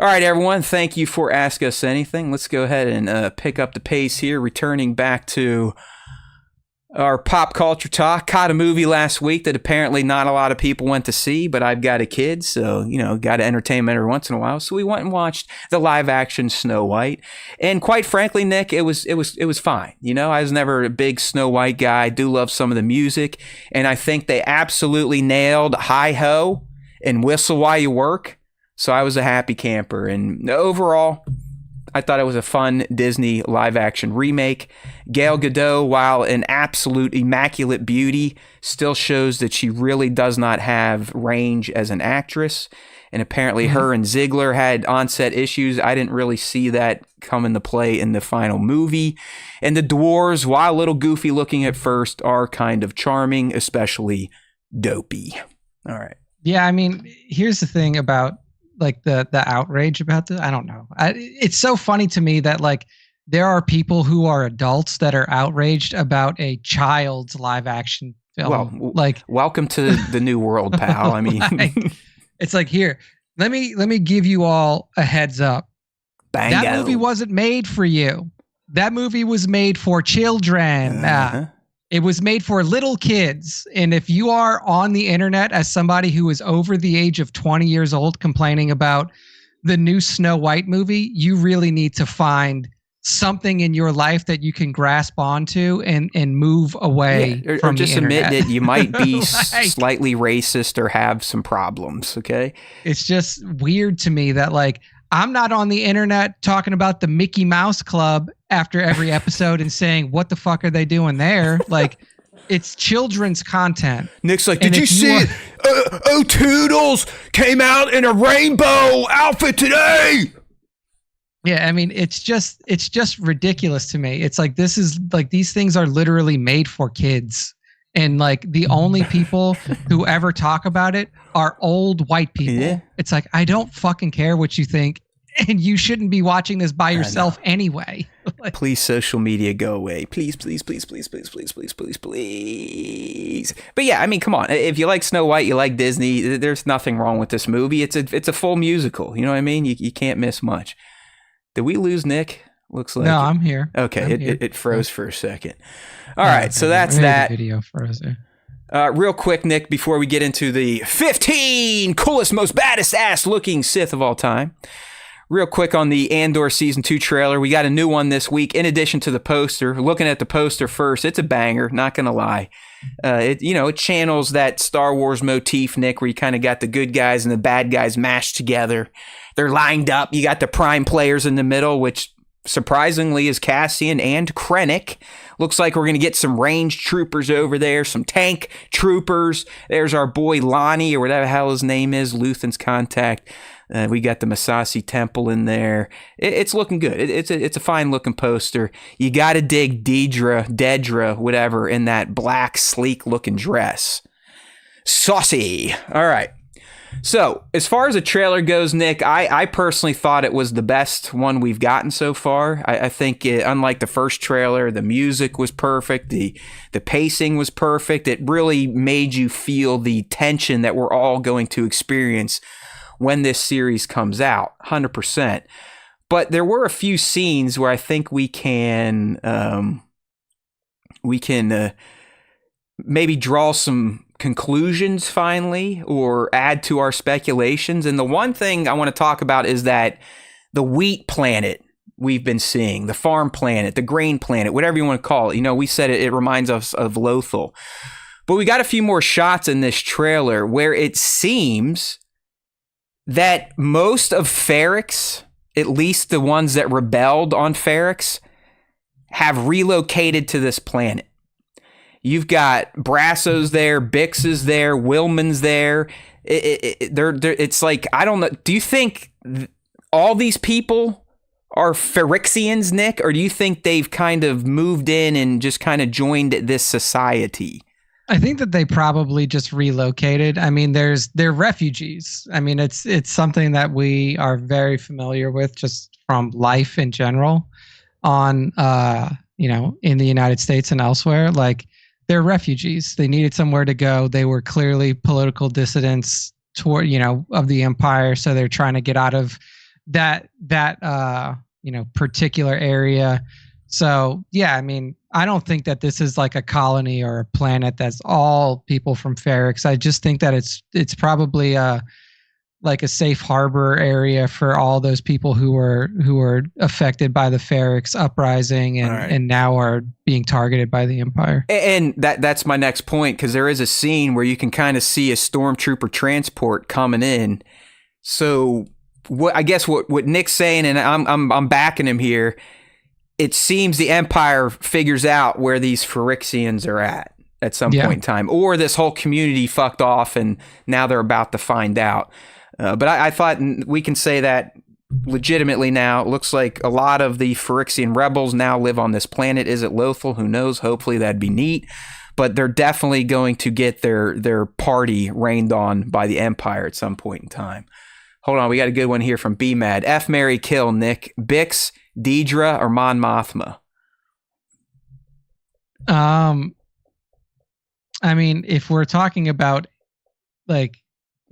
All right, everyone. Thank you for Ask Us Anything. Let's go ahead and pick up the pace here, returning back to Our pop culture talk. Caught a movie last week that apparently not a lot of people went to see, but I've got a kid, so, got to entertain them every once in a while. So we went and watched the live action Snow White. And quite frankly, Nick, it was fine. I was never a big Snow White guy. I do love some of the music. And I think they absolutely nailed Hi Ho and Whistle While You Work. So I was a happy camper. And overall, I thought it was a fun Disney live-action remake. Gal Gadot, while an absolute immaculate beauty, still shows that she really does not have range as an actress. And apparently her and Ziegler had on-set issues. I didn't really see that come into play in the final movie. And the dwarves, while a little goofy looking at first, are kind of charming, especially Dopey. All right. Yeah, I mean, here's the thing about like the outrage about this. I don't know. It's so funny to me that like there are people who are adults that are outraged about a child's live action film. Well, like, welcome to the new world, pal. I mean, it's like, here, let me give you all a heads up. Bango. That movie wasn't made for you. That movie was made for children. It was made for little kids. And if you are on the internet as somebody who is over the age of 20 years old complaining about the new Snow White movie, you really need to find something in your life that you can grasp onto and move away from or just the internet. Admit that you might be slightly racist or have some problems, okay? It's just weird to me that like I'm not on the internet talking about the Mickey Mouse Club after every episode and saying, what the fuck are they doing there? Like, it's children's content. Nick's like, did you see O'Toodles came out in a rainbow outfit today? Yeah, I mean, it's just ridiculous to me. It's like, this is like, these things are literally made for kids. And like the only people who ever talk about it are old white people. Yeah. It's like, I don't fucking care what you think. And you shouldn't be watching this by yourself anyway. Like, please, social media, go away. Please, please, please, please, please, please, please, please, please. But yeah, I mean, come on. If you like Snow White, you like Disney, there's nothing wrong with this movie. It's a full musical. You know what I mean? You can't miss much. Did we lose Nick? Looks like no, I'm here. Okay, it froze for a second. All right, so that's that. Video froze. Real quick, Nick, before we get into the 15 coolest, most baddest ass looking Sith of all time. Real quick on the Andor Season 2 trailer. We got a new one this week in addition to the poster. Looking at the poster first, it's a banger, not going to lie. It channels that Star Wars motif, Nick, where you kind of got the good guys and the bad guys mashed together. They're lined up. You got the prime players in the middle, which surprisingly is Cassian and Krennic. Looks like we're going to get some ranged troopers over there, some tank troopers. There's our boy Lonnie, or whatever the hell his name is, Luthen's contact. We got the Masasi Temple in there. It's looking good. It's a fine looking poster. You got to dig Dedra, whatever, in that black, sleek looking dress. Saucy. All right. So, as far as the trailer goes, Nick, I personally thought it was the best one we've gotten so far. I think, unlike the first trailer, the music was perfect. The pacing was perfect. It really made you feel the tension that we're all going to experience when this series comes out, 100%. But there were a few scenes where I think we can maybe draw some conclusions finally, or add to our speculations. And the one thing I want to talk about is that the wheat planet we've been seeing, the farm planet, the grain planet, whatever you want to call it. We said it reminds us of Lothal. But we got a few more shots in this trailer where it seems that most of Ferrix, at least the ones that rebelled on Ferrix, have relocated to this planet. You've got Brasso's there, Bix is there, Willman's there. It's like, I don't know. Do you think all these people are Ferrixians, Nick? Or do you think they've kind of moved in and just kind of joined this society? I think that they probably just relocated. I mean, they're refugees. I mean, it's something that we are very familiar with just from life in general on, in the United States and elsewhere. Like, they're refugees. They needed somewhere to go. They were clearly political dissidents toward, of the empire. So they're trying to get out of that particular area. So yeah, I mean, I don't think that this is like a colony or a planet that's all people from Ferrix. I just think that it's probably like a safe harbor area for all those people who were affected by the Ferrix uprising and now are being targeted by the Empire. And that's my next point, because there is a scene where you can kind of see a stormtrooper transport coming in. So I guess what Nick's saying, and I'm backing him here, it seems the Empire figures out where these Ferrixians are at some point in time, or this whole community fucked off and now they're about to find out. But I thought we can say that legitimately now. It looks like a lot of the Ferrixian rebels now live on this planet. Is it Lothal? Who knows? Hopefully that'd be neat. But they're definitely going to get their party rained on by the Empire at some point in time. Hold on, we got a good one here from B-Mad. F, marry, kill, Nick. Bix, Deidre, or Mon Mothma? I mean, if we're talking about, like,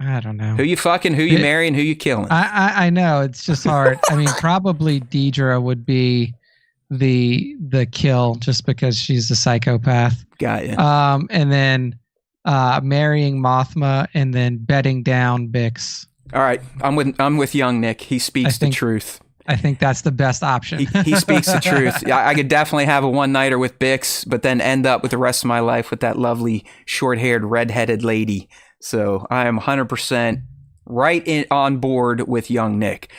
I don't know. Who you fucking, who you marrying, who you killing? I know, it's just hard. I mean, probably Deidre would be the kill, just because she's a psychopath. Got you. And then marrying Mothma and then bedding down Bix. All right, I'm with young Nick. He speaks the truth. I think that's the best option. He speaks the truth. I could definitely have a one-nighter with Bix, but then end up with the rest of my life with that lovely short-haired, red-headed lady. So I am 100% on board with young Nick.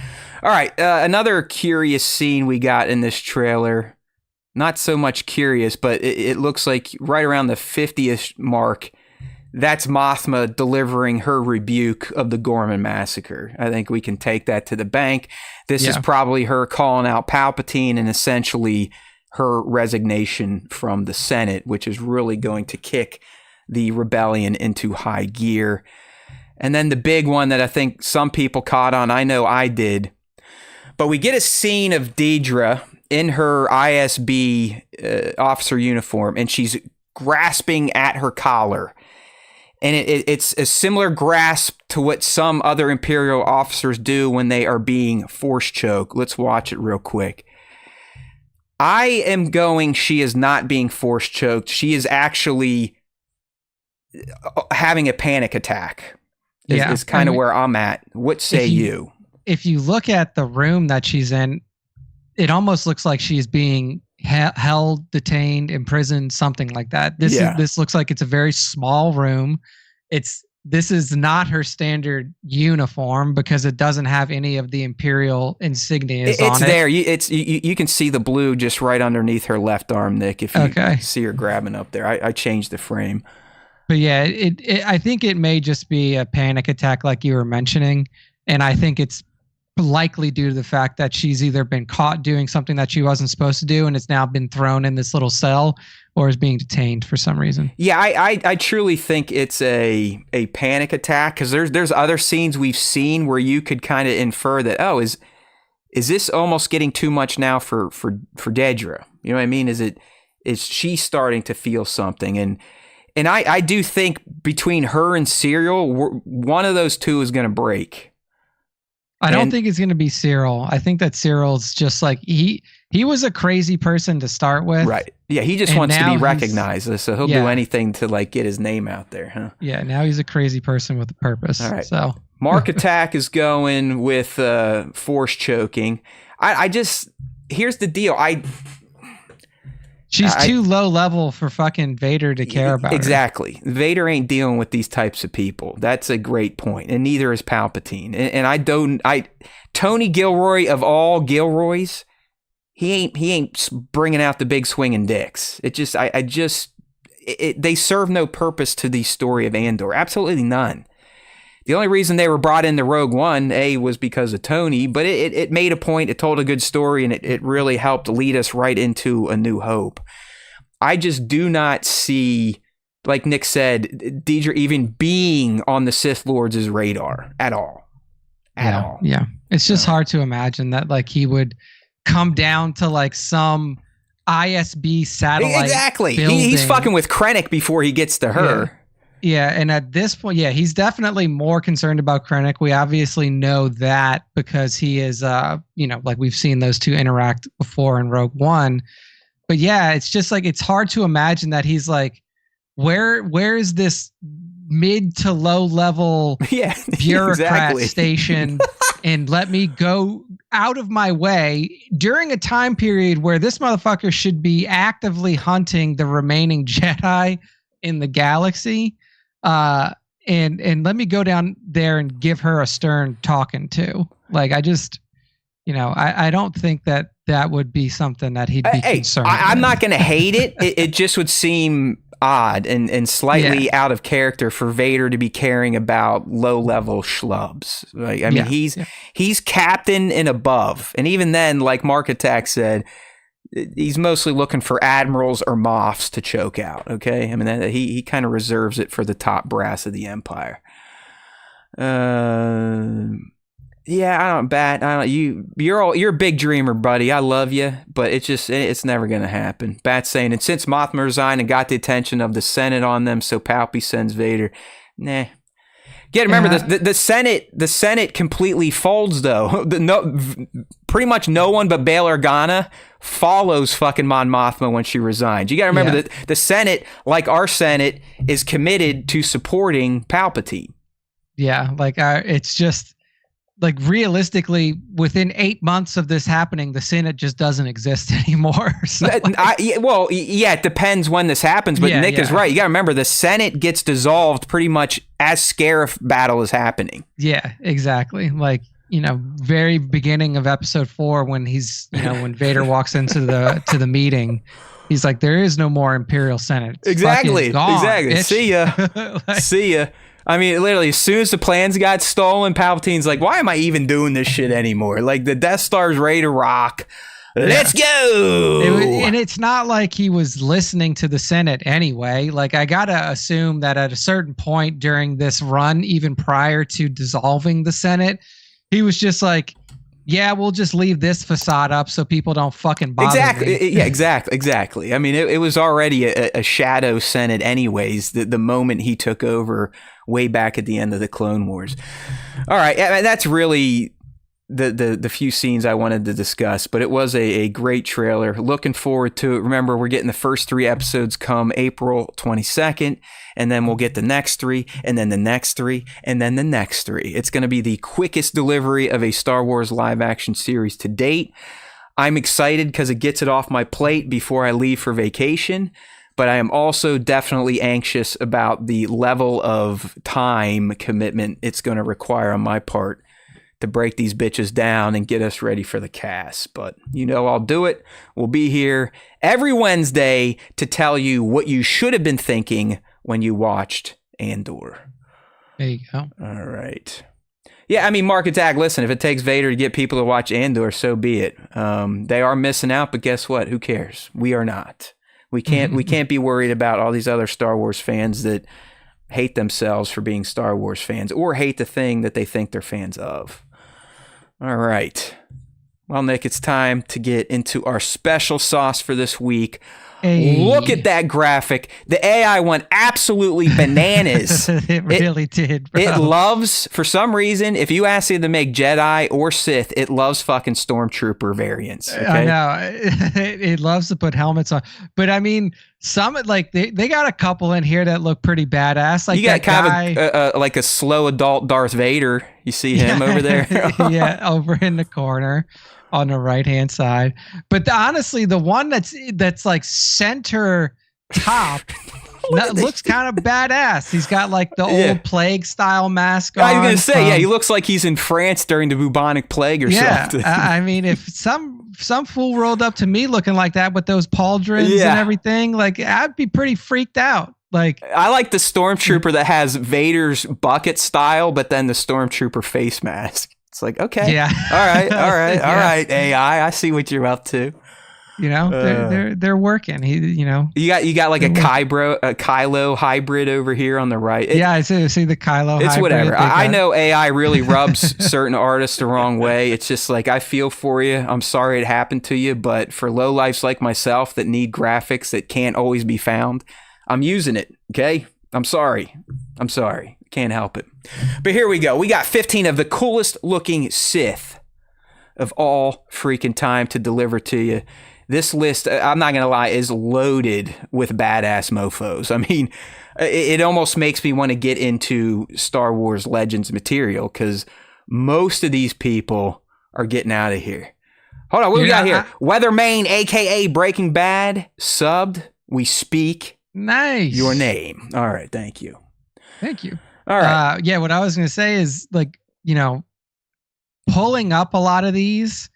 All right, another curious scene we got in this trailer. Not so much curious, but it looks like right around the 50th mark, that's Mothma delivering her rebuke of the Gorman massacre. I think we can take that to the bank. This is probably her calling out Palpatine and essentially her resignation from the Senate, which is really going to kick the rebellion into high gear. And then the big one that I think some people caught on, I know I did, but we get a scene of Deidre in her ISB officer uniform, and she's grasping at her collar. And it's a similar grasp to what some other Imperial officers do when they are being force choked. Let's watch it real quick. I am going, she is not being force choked. She is actually having a panic attack. Is kind of where I'm at. What say you? If you look at the room that she's in, it almost looks like she's being held, detained, imprisoned, something like that. This looks like it's a very small room. This is not her standard uniform because it doesn't have any of the Imperial insignias on it. It's there. You can see the blue just right underneath her left arm, Nick, if you see her grabbing up there. I changed the frame. But yeah, I think it may just be a panic attack like you were mentioning. And I think it's likely due to the fact that she's either been caught doing something that she wasn't supposed to do and it's now been thrown in this little cell, or is being detained for some reason. Yeah, I truly think it's a panic attack, because there's other scenes we've seen where you could kind of infer that, oh, is this almost getting too much now for Deidre? You know what I mean? Is she starting to feel something? And I do think between her and Cyril, one of those two is going to break. I don't think it's going to be Cyril. I think that Cyril's just like, he was a crazy person to start with. Right. Yeah, he just wants to be recognized, so he'll do anything to like get his name out there, huh? Yeah, now he's a crazy person with a purpose. All right. So Mark Attack is going with force choking. I just, here's the deal. She's too low level for fucking Vader to care about. Exactly. Her. Vader ain't dealing with these types of people. That's a great point. And neither is Palpatine. And Tony Gilroy of all Gilroys, he ain't bringing out the big swinging dicks. They serve no purpose to the story of Andor. Absolutely none. The only reason they were brought into Rogue One, was because of Tony, but it made a point, it told a good story, and it really helped lead us right into A New Hope. I just do not see, like Nick said, Deidre even being on the Sith Lords' radar at all. At all. Yeah. It's just hard to imagine that like he would come down to like some ISB satellite. Exactly. He's fucking with Krennic before he gets to her. Yeah, and at this point, he's definitely more concerned about Krennic. We obviously know that because he is, like we've seen those two interact before in Rogue One. But yeah, it's just like, it's hard to imagine that he's like, where is this mid to low level bureaucrat station, and let me go out of my way during a time period where this motherfucker should be actively hunting the remaining Jedi in the galaxy. And let me go down there and give her a stern talking to. Like, I just, I don't think that would be something that he'd be concerned with. I'm not going to hate it. It just would seem odd and slightly out of character for Vader to be caring about low-level schlubs. Like, I mean, he's captain and above. And even then, like Mark Attack said, he's mostly looking for admirals or moffs to choke out. Okay, I mean, he kind of reserves it for the top brass of the Empire. You're a big dreamer, buddy. I love you, but it's never gonna happen. Bat's saying, and since Mothma resigned and got the attention of the Senate on them, so Palpy sends Vader. Nah. You gotta remember, the Senate completely folds, though. Pretty much no one but Bail Organa follows fucking Mon Mothma when she resigns. You gotta remember that the Senate, like our Senate, is committed to supporting Palpatine. Yeah, like it's just like, realistically, within 8 months of this happening, the Senate just doesn't exist anymore. So it depends when this happens, but Nick is right. You got to remember, the Senate gets dissolved pretty much as Scarif battle is happening. Yeah, exactly. Like, very beginning of episode 4, when he's, when Vader walks into the meeting, he's like, there is no more Imperial Senate. It's exactly. Gone, exactly. Bitch. See ya. See ya. I mean, literally, as soon as the plans got stolen, Palpatine's like, why am I even doing this shit anymore? Like, the Death Star's ready to rock. Let's go! And it's not like he was listening to the Senate anyway. Like, I gotta assume that at a certain point during this run, even prior to dissolving the Senate, he was just like, yeah, we'll just leave this facade up so people don't fucking bother me. Yeah, exactly. I mean, it was already a shadow Senate anyways, the moment he took over way back at the end of the Clone Wars. All right, that's really the few scenes I wanted to discuss, but it was a great trailer. Looking forward to it. Remember, we're getting the first 3 episodes come April 22nd, and then we'll get the next 3, and then the next 3, and then the next 3. It's going to be the quickest delivery of a Star Wars live action series to date. I'm excited because it gets it off my plate before I leave for vacation, but I am also definitely anxious about the level of time commitment it's going to require on my part to break these bitches down and get us ready for the cast. But I'll do it. We'll be here every Wednesday to tell you what you should have been thinking when you watched Andor. There you go. All right. Yeah, I mean, Mark Attack, listen, if it takes Vader to get people to watch Andor, so be it. They are missing out, but guess what? Who cares? We are not. We can't be worried about all these other Star Wars fans that hate themselves for being Star Wars fans or hate the thing that they think they're fans of. All right. Well, Nick, it's time to get into our special sauce for this week. Hey. Look at that graphic. The AI went absolutely bananas. It really did, bro. It loves, for some reason, if you ask it to make Jedi or Sith, it loves fucking Stormtrooper variants. Okay? I know. It loves to put helmets on. But I mean, some, like, they got a couple in here that look pretty badass. Like, you got kind of like a slow adult Darth Vader. You see him over there? Yeah, over in the corner on the right hand side. But honestly, the one that's like center top looks kind of badass. He's got like the old plague style mask on. I was gonna say, he looks like he's in France during the bubonic plague or something. I mean, if some fool rolled up to me looking like that with those pauldrons and everything, like, I'd be pretty freaked out. Like, I like the Stormtrooper that has Vader's bucket style, but then the Stormtrooper face mask. It's like, okay, all right, AI, I see what you're up to. They're working. You got like a Kylo hybrid over here on the right. I see the Kylo. It's hybrid. whatever. I know AI really rubs certain artists the wrong way. It's just like, I feel for you. I'm sorry it happened to you, but for lowlifes like myself that need graphics that can't always be found, I'm using it. Okay, I'm sorry. Can't help it. But here we go. We got 15 of the coolest looking Sith of all freaking time to deliver to you. this list, I'm not going to lie, is loaded with badass mofos. I mean, it almost makes me want to get into Star Wars Legends material because most of these people are getting out of here. Hold on, what we got here? Weathermain, a.k.a. Breaking Bad, subbed. We speak your name. All right, thank you. Thank you. All right. Yeah, what I was going to say is, like, you know, pulling up a lot of these,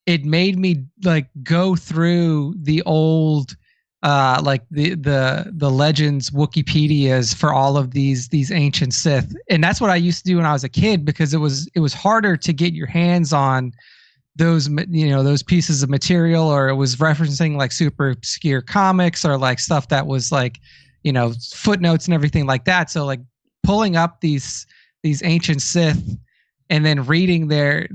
it made me like go through the old like the Legends Wikipedias for all of these ancient Sith. And that's what I used to do when I was a kid, because it was harder to get your hands on those, you know, those pieces of material, or it was referencing like super obscure comics or like stuff that was like, you know, footnotes and everything like that. So like pulling up these ancient Sith and then reading their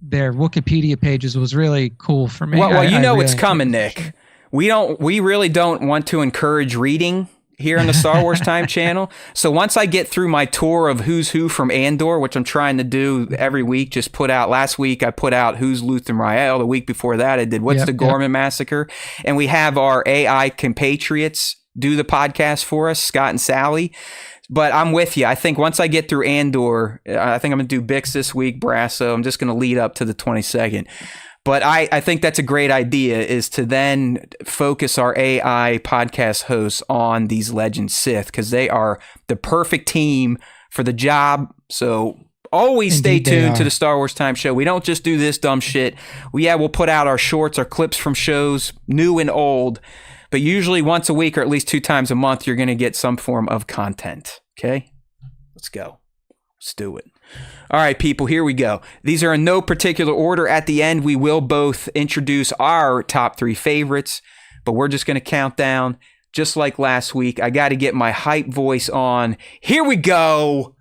Wikipedia pages was really cool for me. Well, you know really it's coming, Nick. We really don't want to encourage reading here on the Star Wars Time channel. So once I get through my tour of Who's Who from Andor, which I'm trying to do every week, just put out last week, I put out Who's Luthen Rael. The week before that, I did What's the Gorman Massacre? And we have our AI compatriots do the podcast for us, Scott and Sally. But I'm with you. I think once I get through Andor, I think I'm going to do Bix this week, Brasso. I'm just going to lead up to the 22nd. But I think that's a great idea, is to then focus our AI podcast hosts on these Legend Sith, because they are the perfect team for the job. So always stay tuned to the Star Wars Time show. We don't just do this dumb shit. We'll put out our shorts, our clips from shows, new and old. But usually once a week or at least 2 times a month, you're going to get some form of content. Okay? Let's go. Let's do it. All right, people, here we go. These are in no particular order. At the end, we will both introduce our top 3 favorites, but we're just going to count down just like last week. I got to get my hype voice on. Here we go.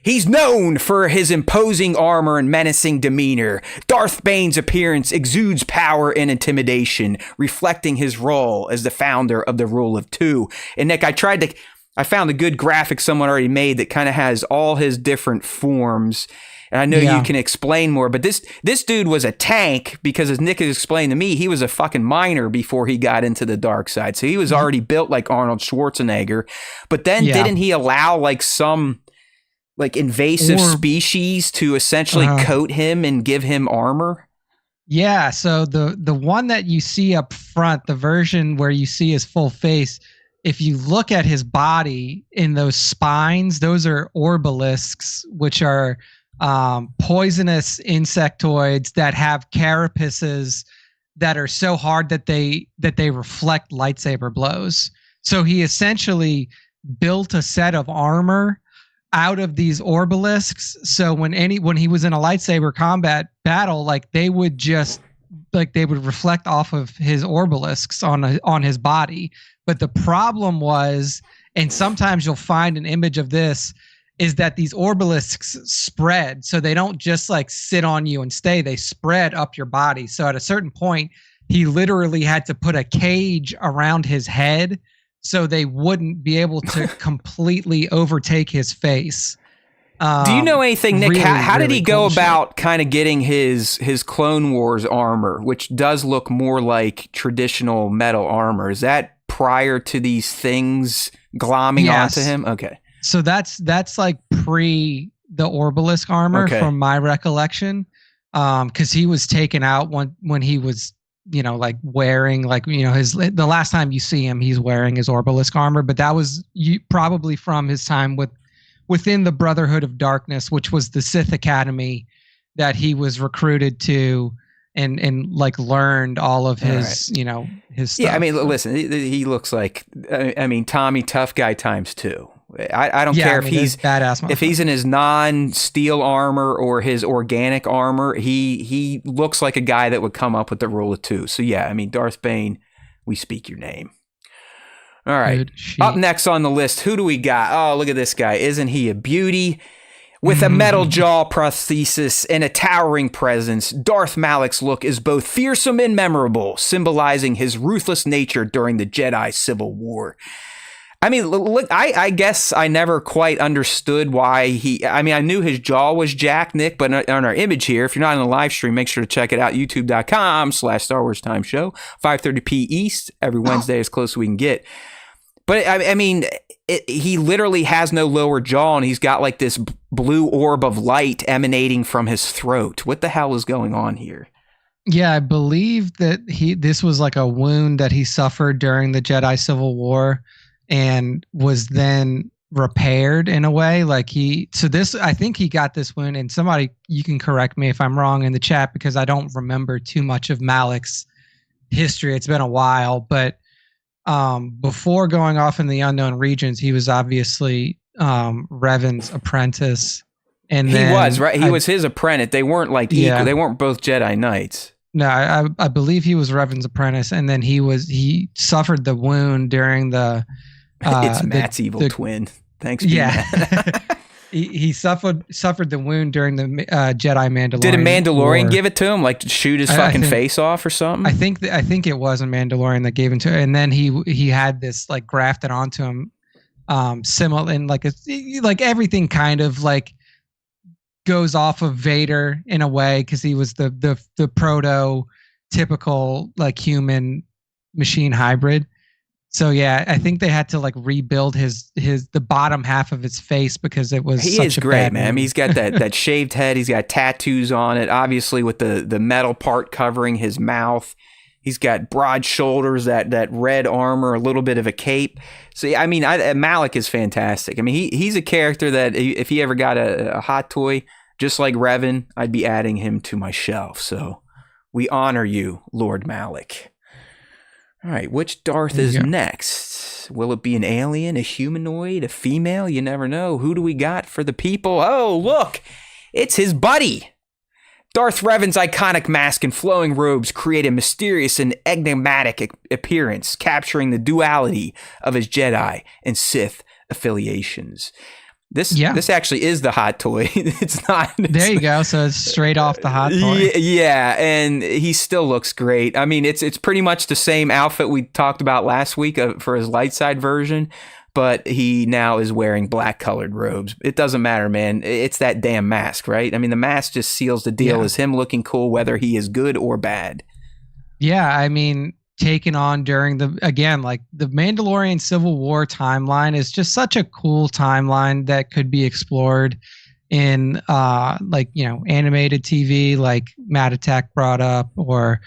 He's known for his imposing armor and menacing demeanor. Darth Bane's appearance exudes power and intimidation, reflecting his role as the founder of the Rule of Two. And Nick, I found a good graphic someone already made that kind of has all his different forms. And I know you can explain more, but this dude was a tank, because as Nick has explained to me, he was a fucking miner before he got into the dark side. So he was already built like Arnold Schwarzenegger. But then didn't he allow like some like invasive species to essentially coat him and give him armor? Yeah, so the one that you see up front, the version where you see his full face, if you look at his body in those spines, those are obelisks, which are poisonous insectoids that have carapaces that are so hard that they reflect lightsaber blows. So he essentially built a set of armor out of these obelisks. So when he was in a lightsaber combat battle, like they would reflect off of his obelisks on his body. But the problem was, and sometimes you'll find an image of this, is that these obelisks spread. So they don't just like sit on you and stay, they spread up your body. So at a certain point, he literally had to put a cage around his head so they wouldn't be able to completely overtake his face. Do you know anything, Nick? Really, how did he go cool about kind of getting his Clone Wars armor, which does look more like traditional metal armor? Is that prior to these things glomming onto him? Okay. So that's like pre the Orbalisk armor from my recollection. Because he was taken out when he was, you know, like wearing like, you know, the last time you see him, he's wearing his Orbalisk armor, but that was probably from his time within the Brotherhood of Darkness, which was the Sith Academy that he was recruited to and like learned all of his, you know, his stuff. Yeah, I mean, listen, he looks like, I mean, Tommy Tough Guy times 2. I don't care if he's badass, if he's in his non-steel armor or his organic armor, he looks like a guy that would come up with the Rule of Two. So yeah, I mean, Darth Bane, we speak your name. All right. Up next on the list, who do we got? Oh, look at this guy. Isn't he a beauty? With a metal jaw prosthesis and a towering presence, Darth Malak's look is both fearsome and memorable, symbolizing his ruthless nature during the Jedi Civil War. I mean, look, I guess I never quite understood why I knew his jaw was jacked, Nick, but on our image here, if you're not on the live stream, make sure to check it out, youtube.com/Star Wars Time Show, 5:30 p. East, every Wednesday as close as we can get. But I mean, he literally has no lower jaw, and he's got like this blue orb of light emanating from his throat. What the hell is going on here? Yeah, I believe that this was like a wound that he suffered during the Jedi Civil War, and was then repaired in a way. I think he got this wound, and somebody, you can correct me if I'm wrong in the chat, because I don't remember too much of Malik's history. It's been a while, but before going off in the unknown regions, he was obviously Revan's apprentice. And he was, right? He was his apprentice. They weren't like equal. They weren't both Jedi Knights. No, I believe he was Revan's apprentice, and then he suffered the wound during the it's Matt's evil twin. Thanks. Matt. he suffered the wound during the Jedi Mandalorian. Did a Mandalorian War. give it to him, like to shoot his fucking face off or something? I think it was a Mandalorian that gave it to him, and then he had this like grafted onto him, similar in like everything kind of like goes off of Vader in a way, because he was the prototypical like human machine hybrid. So yeah, I think they had to like rebuild the bottom half of his face, because it was such a great, bad man. I mean, he's got that shaved head. He's got tattoos on it, obviously with the metal part covering his mouth. He's got broad shoulders, that red armor, a little bit of a cape. So I mean, Malik is fantastic. I mean, he's a character that if he ever got a hot toy, just like Revan, I'd be adding him to my shelf. So we honor you, Lord Malik. All right, which Darth is next? Will it be an alien, a humanoid, a female? You never know. Who do we got for the people? Oh, look, it's his buddy. Darth Revan's iconic mask and flowing robes create a mysterious and enigmatic appearance, capturing the duality of his Jedi and Sith affiliations. This actually is the hot toy. It's not. There you go. So it's straight off the hot toy. Yeah, and he still looks great. I mean, it's pretty much the same outfit we talked about last week for his light side version, but he now is wearing black colored robes. It doesn't matter, man. It's that damn mask, right? I mean, the mask just seals the deal as him looking cool, whether he is good or bad. Yeah, I mean, taken on during the Mandalorian Civil War timeline is just such a cool timeline that could be explored in animated TV, like Matt Attack brought up, or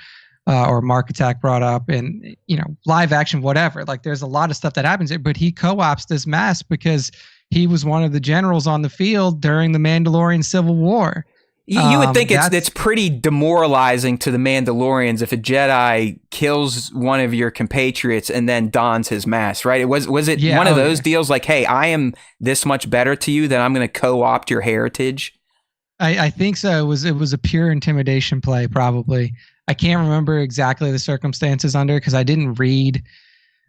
Mark Attack brought up, and live action, whatever. Like, there's a lot of stuff that happens there, but he co-ops this mask because he was one of the generals on the field during the Mandalorian Civil War. You would think it's pretty demoralizing to the Mandalorians if a Jedi kills one of your compatriots and then dons his mask, right? Was it one of those deals like, hey, I am this much better to you that I'm going to co-opt your heritage? I think so. It was a pure intimidation play, probably. I can't remember exactly the circumstances under, because I didn't read.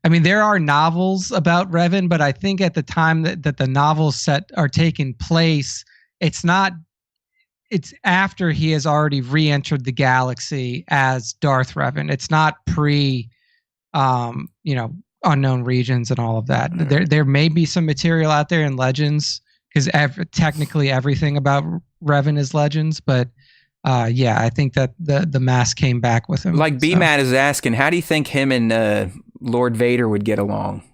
I mean, there are novels about Revan, but I think at the time that the novels are taking place, it's after he has already re-entered the galaxy as Darth Revan. It's not pre, unknown regions and all of that. There may be some material out there in Legends, because technically everything about Revan is Legends, but I think that the mask came back with him. Like B-Matt is asking, how do you think him and Lord Vader would get along?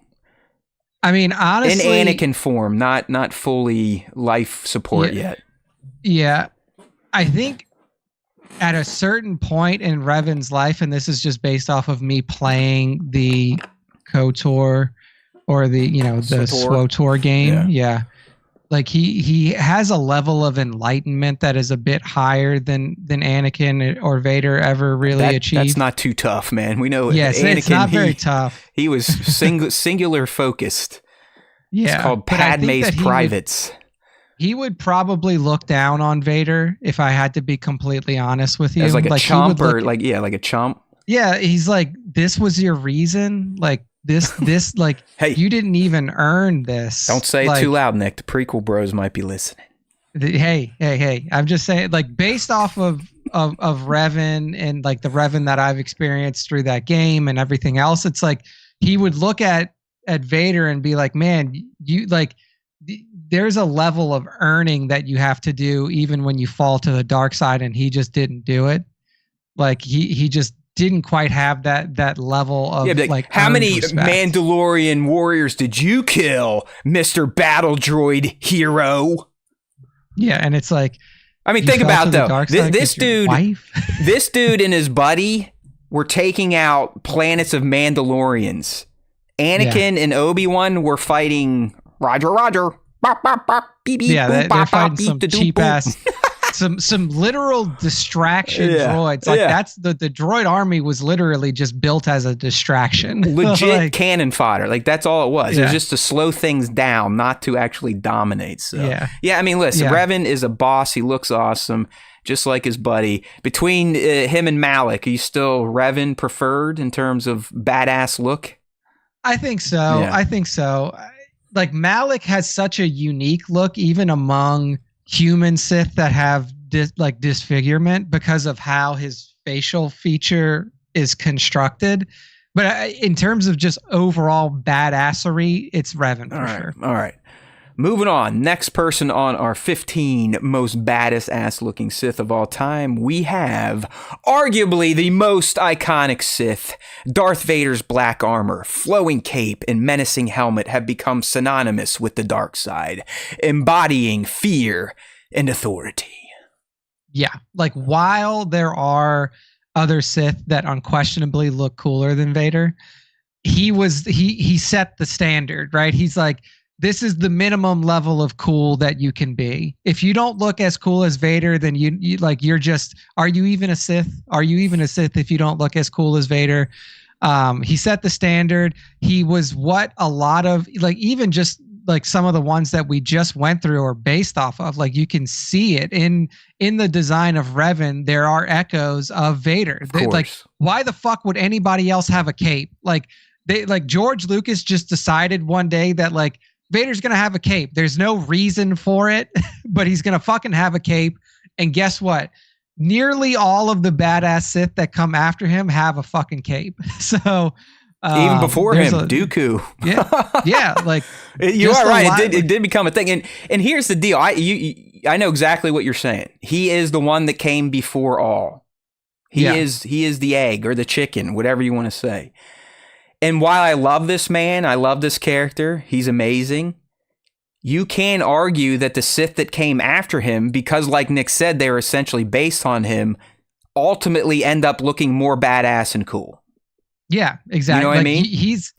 I mean, honestly, in Anakin form, not fully life support yet. Yeah. I think at a certain point in Revan's life, and this is just based off of me playing the KOTOR or the SWTOR game. Yeah. Like he has a level of enlightenment that is a bit higher than Anakin or Vader ever really achieved. That's not too tough, man. We know. Yes, Anakin, it's not very tough. He was singular focused. Yeah, it's called Padme's privates. He would probably look down on Vader, if I had to be completely honest with you. As like a chump, like a chump. Yeah, he's like, this was your reason? Like, this like, hey, you didn't even earn this. Don't say it too loud, Nick. The prequel bros might be listening. Hey. I'm just saying, like, based off of Revan and like the Revan that I've experienced through that game and everything else, it's like he would look at at Vader and be like, man, you like, there's a level of earning that you have to do even when you fall to the dark side, and he just didn't do it. Like he just didn't quite have that level of like how many respect. Mandalorian warriors did you kill, Mr. Battle Droid hero? Yeah, and it's like, I mean, think about though, this dude and his buddy were taking out planets of Mandalorians. Anakin and Obi-Wan were fighting Roger. Bop, bop, bop, beep, beep, yeah, boop, they're bop, fighting beep, some cheap ass, some literal distraction droids. Like that's the droid army was literally just built as a distraction. Legit cannon fodder. Like that's all it was. It was just to slow things down, not to actually dominate. So yeah. I mean, listen, Revan is a boss. He looks awesome, just like his buddy. Between him and Malik, are you still Revan preferred in terms of badass look? I think so. I think so. Like Malik has such a unique look, even among human Sith that have disfigurement because of how his facial feature is constructed. But in terms of just overall badassery, it's Revan for sure. All right. Moving on. Next person on our 15 most baddest ass looking Sith of all time, we have arguably the most iconic Sith. Darth Vader's black armor, flowing cape, and menacing helmet have become synonymous with the dark side, embodying fear and authority. Yeah, like while there are other Sith that unquestionably look cooler than Vader, he set the standard, right? He's like, this is the minimum level of cool that you can be. If you don't look as cool as Vader, then you're just, are you even a Sith? Are you even a Sith if you don't look as cool as Vader? He set the standard. He was what a lot of, like, even just like some of the ones that we just went through are based off of. Like you can see it in the design of Revan. There are echoes of Vader. Like, why the fuck would anybody else have a cape? Like George Lucas just decided one day that like, Vader's going to have a cape. There's no reason for it, but he's going to fucking have a cape. And guess what? Nearly all of the badass Sith that come after him have a fucking cape. So even before him, Dooku. Yeah. Like you are right. It did become a thing. And here's the deal. I know exactly what you're saying. He is the one that came before all. He is the egg or the chicken, whatever you want to say. And while I love this man, I love this character, he's amazing, you can argue that the Sith that came after him, because like Nick said, they were essentially based on him, ultimately end up looking more badass and cool. Yeah, exactly. You know what I mean? He's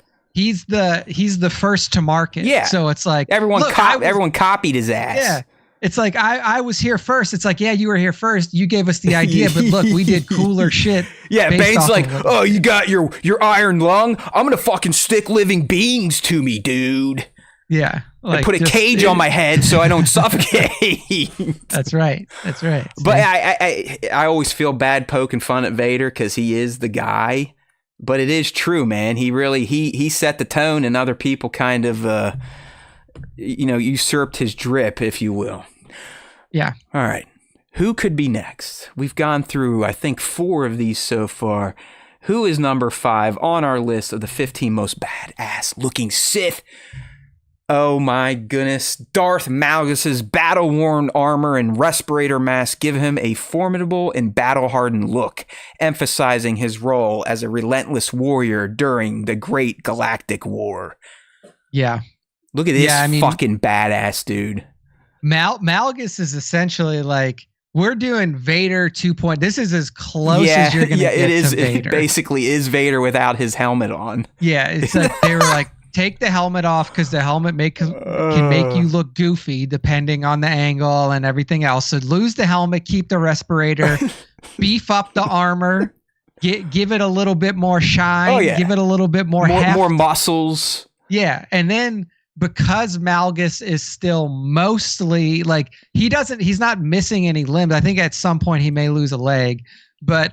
the first to market. Yeah. So it's like everyone copied his ass. Yeah. It's like, I was here first. It's like, yeah, you were here first. You gave us the idea, but look, we did cooler shit. Yeah, Bane's like, oh, you got your iron lung? I'm going to fucking stick living beings to me, dude. Yeah. Like, I put a cage on my head so I don't suffocate. That's right. But I always feel bad poking fun at Vader because he is the guy. But it is true, man. He really, he set the tone and other people kind of, usurped his drip, if you will. Yeah. All right. Who could be next? We've gone through, I think, 4 of these so far. Who is number 5 on our list of the 15 most badass looking Sith? Oh my goodness. Darth Malgus's battle-worn armor and respirator mask give him a formidable and battle-hardened look, emphasizing his role as a relentless warrior during the Great Galactic War. Yeah. Look at this fucking badass dude. Malgus is essentially like, we're doing Vader 2.0. This is as close as you're going to get to Vader. It basically is Vader without his helmet on. Yeah, it's like they were like, take the helmet off because the helmet can make you look goofy depending on the angle and everything else. So lose the helmet, keep the respirator, beef up the armor, give it a little bit more shine, give it a little bit more heft. More muscles. Yeah, and then because Malgus is still mostly like he's not missing any limbs. I think at some point he may lose a leg, but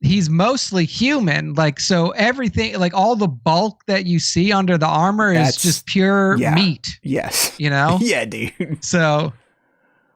he's mostly human. Like, so everything, like all the bulk that you see under the armor is just pure meat. Yes. You know? Yeah, dude. So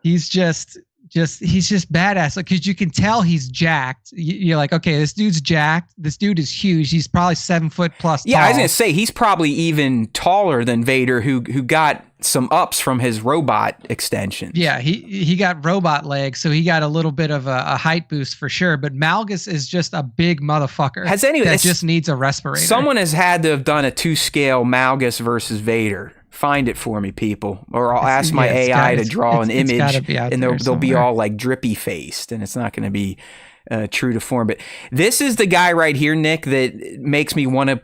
he's just he's just badass. Like, cause you can tell he's jacked. You're like, okay, this dude's jacked. This dude is huge. He's probably 7 foot plus tall. Yeah, I was gonna say he's probably even taller than Vader, who got some ups from his robot extension. Yeah, he got robot legs, so he got a little bit of a height boost for sure. But Malgus is just a big motherfucker that just needs a respirator. Someone has had to have done a 2-scale Malgus versus Vader. Find it for me, people, or I'll ask my AI to draw an image, and they'll be all like drippy faced, and it's not going to be true to form. But this is the guy right here, Nick, that makes me want to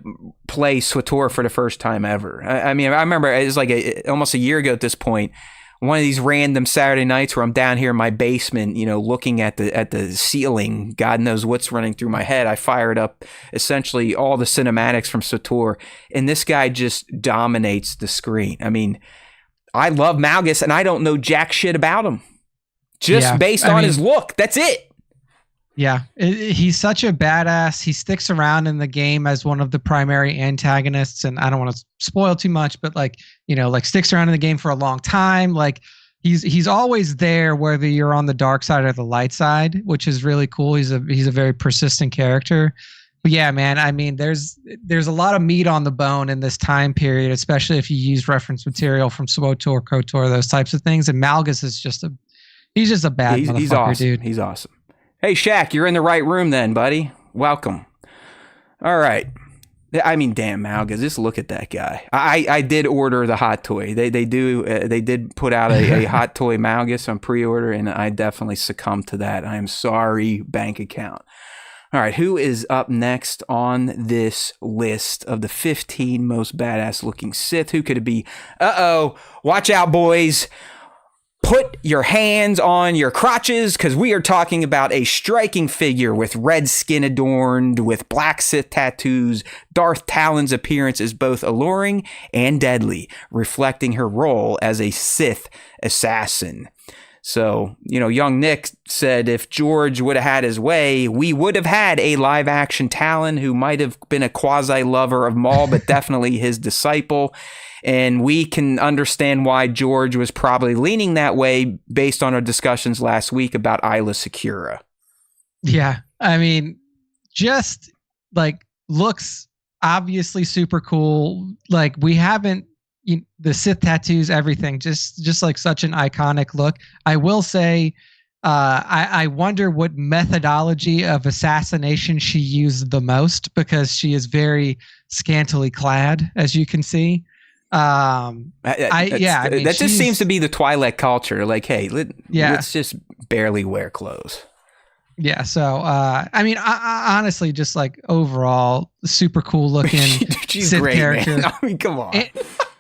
play SWTOR for the first time ever. I mean, I remember it was like almost a year ago at this point, one of these random Saturday nights where I'm down here in my basement, you know, looking at the ceiling. God knows what's running through my head. I fired up essentially all the cinematics from SWTOR, and this guy just dominates the screen. I mean, I love Malgus, and I don't know jack shit about him. Just based on his look. That's it. Yeah, he's such a badass. He sticks around in the game as one of the primary antagonists, and I don't want to spoil too much, but like, you know, like sticks around in the game for a long time. Like he's always there, whether you're on the dark side or the light side, which is really cool. He's a very persistent character. But yeah, man, I mean, there's a lot of meat on the bone in this time period, especially if you use reference material from SWTOR, KOTOR, those types of things. And Malgus is just a bad motherfucker, he's awesome. dude. He's awesome. Hey, Shaq, you're in the right room then, buddy. Welcome. All right. I mean, damn, Malgus, just look at that guy. I did order the hot toy. They did put out a hot toy Malgus on pre-order, and I definitely succumbed to that. I am sorry, bank account. All right, who is up next on this list of the 15 most badass looking Sith? Who could it be? Uh-oh, watch out, boys. Put your hands on your crotches, because we are talking about a striking figure with red skin adorned with black Sith tattoos. Darth Talon's appearance is both alluring and deadly, reflecting her role as a Sith assassin. So, you know, young Nick said if George would have had his way, we would have had a live action Talon who might have been a quasi lover of Maul, but definitely his disciple. And we can understand why George was probably leaning that way based on our discussions last week about Aayla Secura. Yeah. I mean, just like looks obviously super cool. Like we haven't, the Sith tattoos, everything, just like such an iconic look. I will say, I wonder what methodology of assassination she used the most, because she is very scantily clad, as you can see. That just seems to be the Twi'lek culture. Like, hey, let's just barely wear clothes. Yeah. So, I mean, I honestly, just like overall, super cool looking She's Sith great, character. Man. I mean, come on.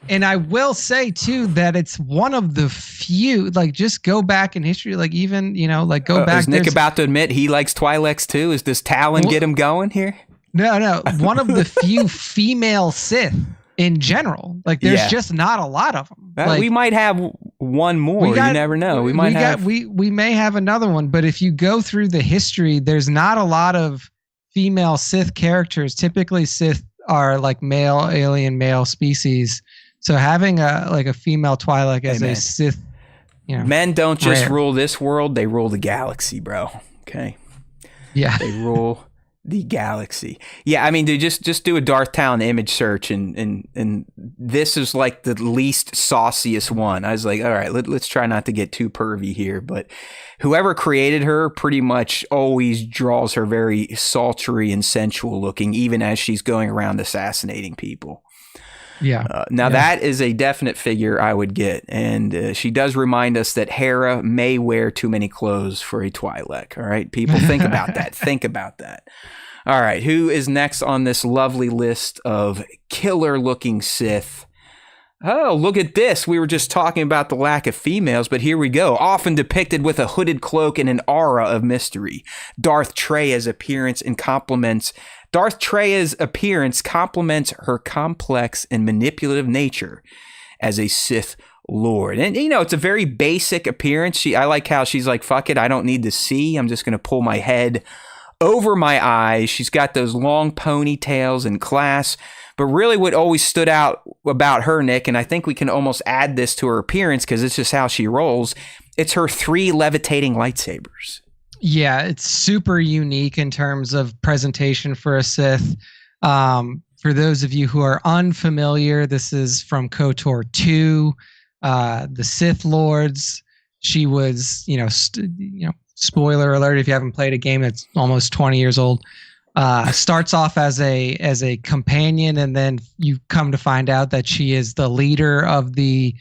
And I will say too that it's one of the few. Like, just go back in history. Like, even like go back. Is Nick about to admit he likes Twi'leks too? Is this Talon get him going here? No. One of the few female Sith in general. Like, there's just not a lot of them. Like, we might have one more. You never know. We may have another one. But if you go through the history, there's not a lot of female Sith characters. Typically, Sith are like alien male species. So having a female Twi'lek as a Sith, men don't just rule this world; they rule the galaxy, bro. Okay. Yeah. They rule the galaxy. Yeah, I mean, dude, just do a Darth Talon image search, and this is like the least sauciest one. I was like, all right, let's try not to get too pervy here, but whoever created her pretty much always draws her very sultry and sensual looking, even as she's going around assassinating people. Yeah. That is a definite figure I would get, and she does remind us that Hera may wear too many clothes for a Twi'lek. All right, people, think about that. Think about that. All right, who is next on this lovely list of killer-looking Sith? Oh, look at this. We were just talking about the lack of females, but here we go. Often depicted with a hooded cloak and an aura of mystery. Darth Trey's appearance complements her complex and manipulative nature as a Sith Lord. And, it's a very basic appearance. I like how she's like, fuck it, I don't need to see. I'm just going to pull my head over my eyes. She's got those long ponytails in class. But really what always stood out about her, Nick, and I think we can almost add this to her appearance because it's just how she rolls, it's her 3 levitating lightsabers. Yeah, it's super unique in terms of presentation for a Sith. For those of you who are unfamiliar, this is from KOTOR 2, the Sith Lords. She was, spoiler alert if you haven't played a game that's almost 20 years old. Starts off as a companion, and then you come to find out that she is the leader of the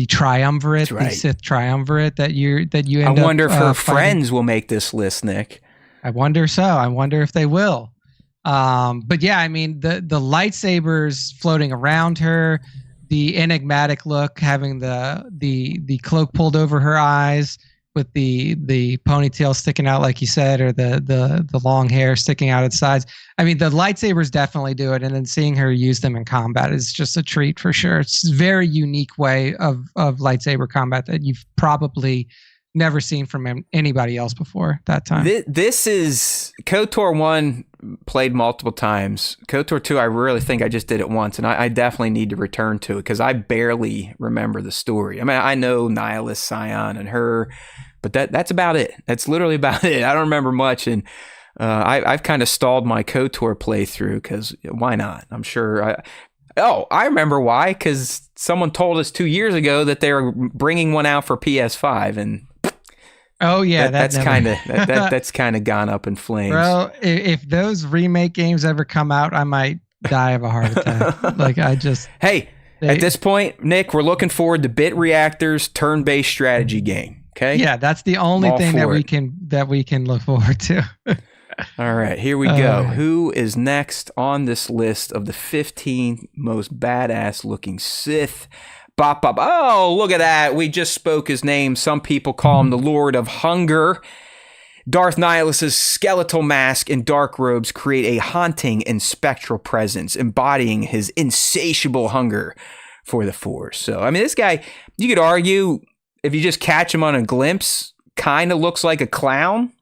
triumvirate, right. the Sith triumvirate that you end up. I wonder if her fighting. friends will make this list, Nick. I wonder so. I wonder if they will. But yeah, I mean the lightsabers floating around her, the enigmatic look, having the cloak pulled over her eyes with the ponytail sticking out, like you said, or the long hair sticking out its sides. I mean, the lightsabers definitely do it, and then seeing her use them in combat is just a treat for sure. It's a very unique way of lightsaber combat that you've probably never seen from anybody else before that time. This is KOTOR 1 played multiple times. KOTOR 2, I really think I just did it once, and I definitely need to return to it because I barely remember the story. I mean, I know Nihilus, Scion, and her, but that's about it. That's literally about it. I don't remember much, and I've kind of stalled my KOTOR playthrough because why not? I'm sure. I remember why, because someone told us 2 years ago that they were bringing one out for PS5, and oh yeah, that's kind of gone up in flames. Bro, if those remake games ever come out, I might die of a heart attack. Like at this point, Nick, we're looking forward to Bit Reactor's turn-based strategy game. Okay. Yeah, that's the only thing that we can look forward to. All right, here we go. Who is next on this list of the 15 most badass looking Sith? Bop, bop. Oh, look at that. We just spoke his name. Some people call him the Lord of Hunger. Darth Nihilus' skeletal mask and dark robes create a haunting and spectral presence, embodying his insatiable hunger for the Force. So, I mean, this guy, you could argue, if you just catch him on a glimpse, kind of looks like a clown.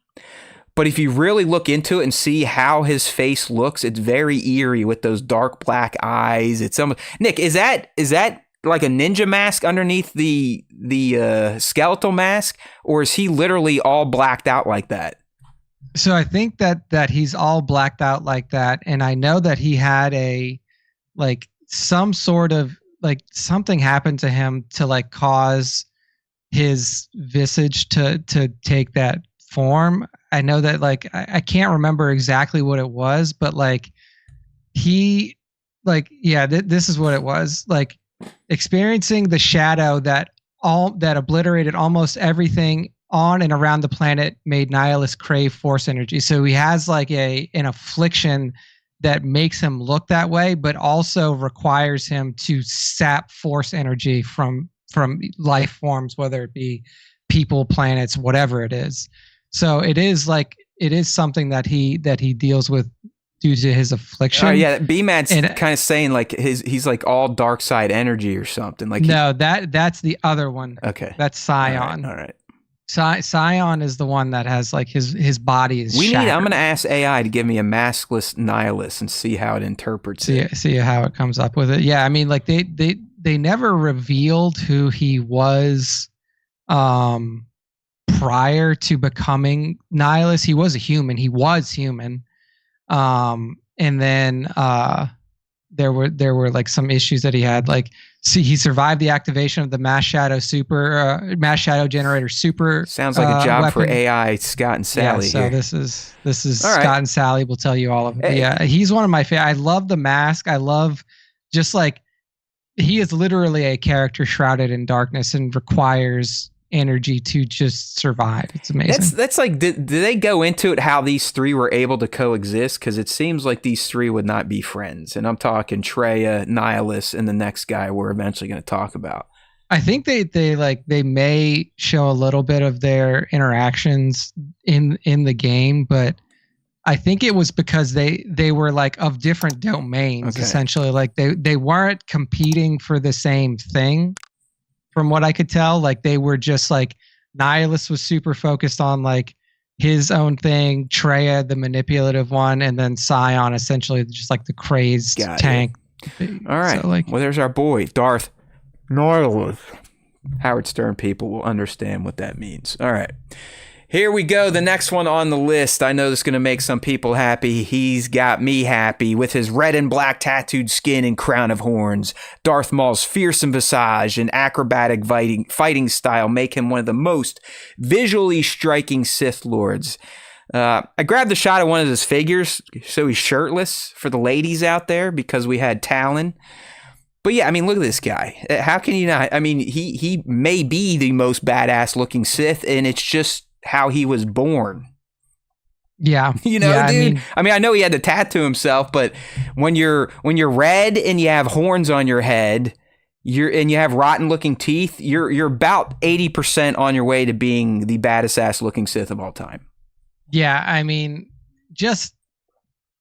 But if you really look into it and see how his face looks, it's very eerie with those dark black eyes. It's almost, Nick, is that like a ninja mask underneath the skeletal mask, or is he literally all blacked out like that? So I think that he's all blacked out like that, and I know that he had some sort of something happened to him to cause his visage to take that form. I know that I can't remember exactly what it was, but this is what it was. Experiencing the shadow that obliterated almost everything on and around the planet made Nihilus crave Force energy. So he has an affliction that makes him look that way, but also requires him to sap Force energy from life forms, whether it be people, planets, whatever it is. So it is something that he deals with due to his affliction. Oh yeah, BMAD's kind of saying he's all dark side energy or something. No, that's the other one. Okay, that's Scion. All right. Scion is the one that has his body is. I'm going to ask AI to give me a maskless Nihilus and see how it interprets it. See how it comes up with it. Yeah, I mean, they never revealed who he was. Prior to becoming Nihilus, he was human. And then there were some issues that he had. He survived the activation of the mass shadow generator super. Sounds like a job weapon. for AI Scott and Sally. Yeah, so here. this is all Scott right. and Sally will tell you all of it. Yeah, he's one of my favorite. I love the mask. I love he is literally a character shrouded in darkness and requires energy to just survive. It's amazing. That's did they go into it how these three were able to coexist? Because it seems like these three would not be friends, and I'm talking Traya, Nihilus, and the next guy we're eventually going to talk about. I think they may show a little bit of their interactions in the game, but I think it was because they were of different domains. Okay. Essentially. They weren't competing for the same thing. From what I could tell, they were just Nihilus was super focused on his own thing, Traya the manipulative one, and then Scion essentially just the crazed tank. All right. So, well, there's our boy Darth Nihilus. Howard Stern people will understand what that means. All right. Here we go. The next one on the list. I know this is going to make some people happy. He's got me happy with his red and black tattooed skin and crown of horns. Darth Maul's fearsome visage and acrobatic fighting style make him one of the most visually striking Sith Lords. I grabbed a shot of one of his figures, so he's shirtless for the ladies out there because we had Talon. But yeah, I mean, look at this guy. How can you not? I mean, he may be the most badass looking Sith, and it's just how he was born. Yeah. You know, dude. I mean, I know he had to tattoo himself, but when you're red and you have horns on your head, and you have rotten looking teeth, you're about 80% on your way to being the baddest ass looking Sith of all time. Yeah, I mean, just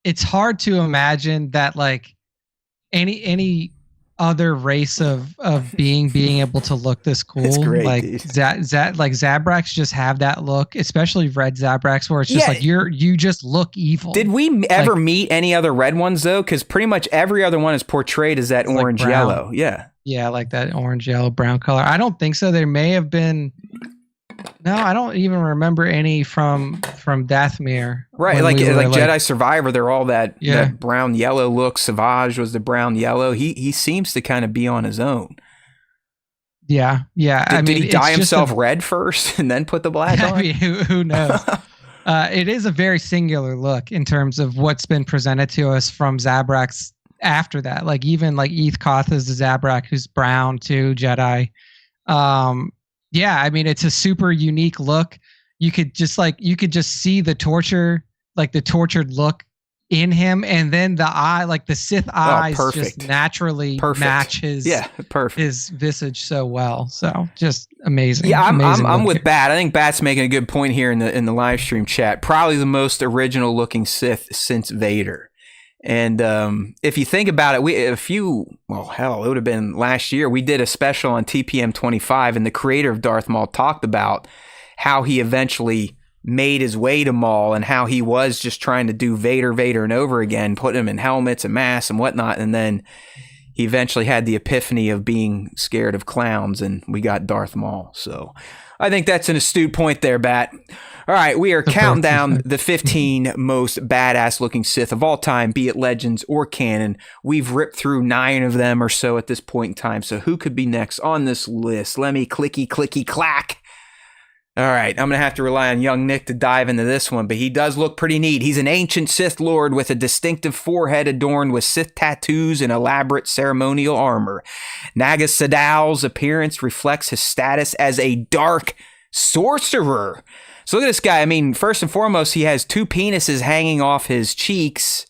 it's hard to imagine that like any other race of being able to look this cool. It's great, like dude. like Zabraks just have that look, especially red Zabraks, where it's just like you just look evil. Did we ever meet any other red ones though? Because pretty much every other one is portrayed as that orange like yellow. Yeah, like that orange yellow brown color. I don't think so. There may have been. No, I don't even remember any from Dathomir. Right, like Jedi Survivor, they're all that brown yellow look. Savage was the brown yellow. He seems to kind of be on his own. Yeah. Did he dye himself red first and then put the black on? I mean, who knows? It is a very singular look in terms of what's been presented to us from Zabraks after that. Like even like Eth Koth is the Zabrak who's brown too, Jedi. Yeah, I mean, it's a super unique look. You could just see the torture, like the tortured look in him. And then the eye, like the Sith eyes just naturally match his visage so well. So just amazing. Yeah, amazing I'm with Bat. I think Bat's making a good point here in the live stream chat. Probably the most original looking Sith since Vader. And if you think about it, it would have been last year, we did a special on TPM 25, and the creator of Darth Maul talked about how he eventually made his way to Maul and how he was just trying to do Vader and over again, put him in helmets and masks and whatnot. And then he eventually had the epiphany of being scared of clowns, and we got Darth Maul. So I think that's an astute point there, Bat. All right, we are counting down the 15 most badass looking Sith of all time, be it Legends or Canon. We've ripped through 9 of them or so at this point in time. So who could be next on this list? Let me clicky clack. All right, I'm going to have to rely on young Nick to dive into this one, but he does look pretty neat. He's an ancient Sith Lord with a distinctive forehead adorned with Sith tattoos and elaborate ceremonial armor. Naga Sadow's appearance reflects his status as a dark sorcerer. So look at this guy. I mean, first and foremost, he has 2 penises hanging off his cheeks,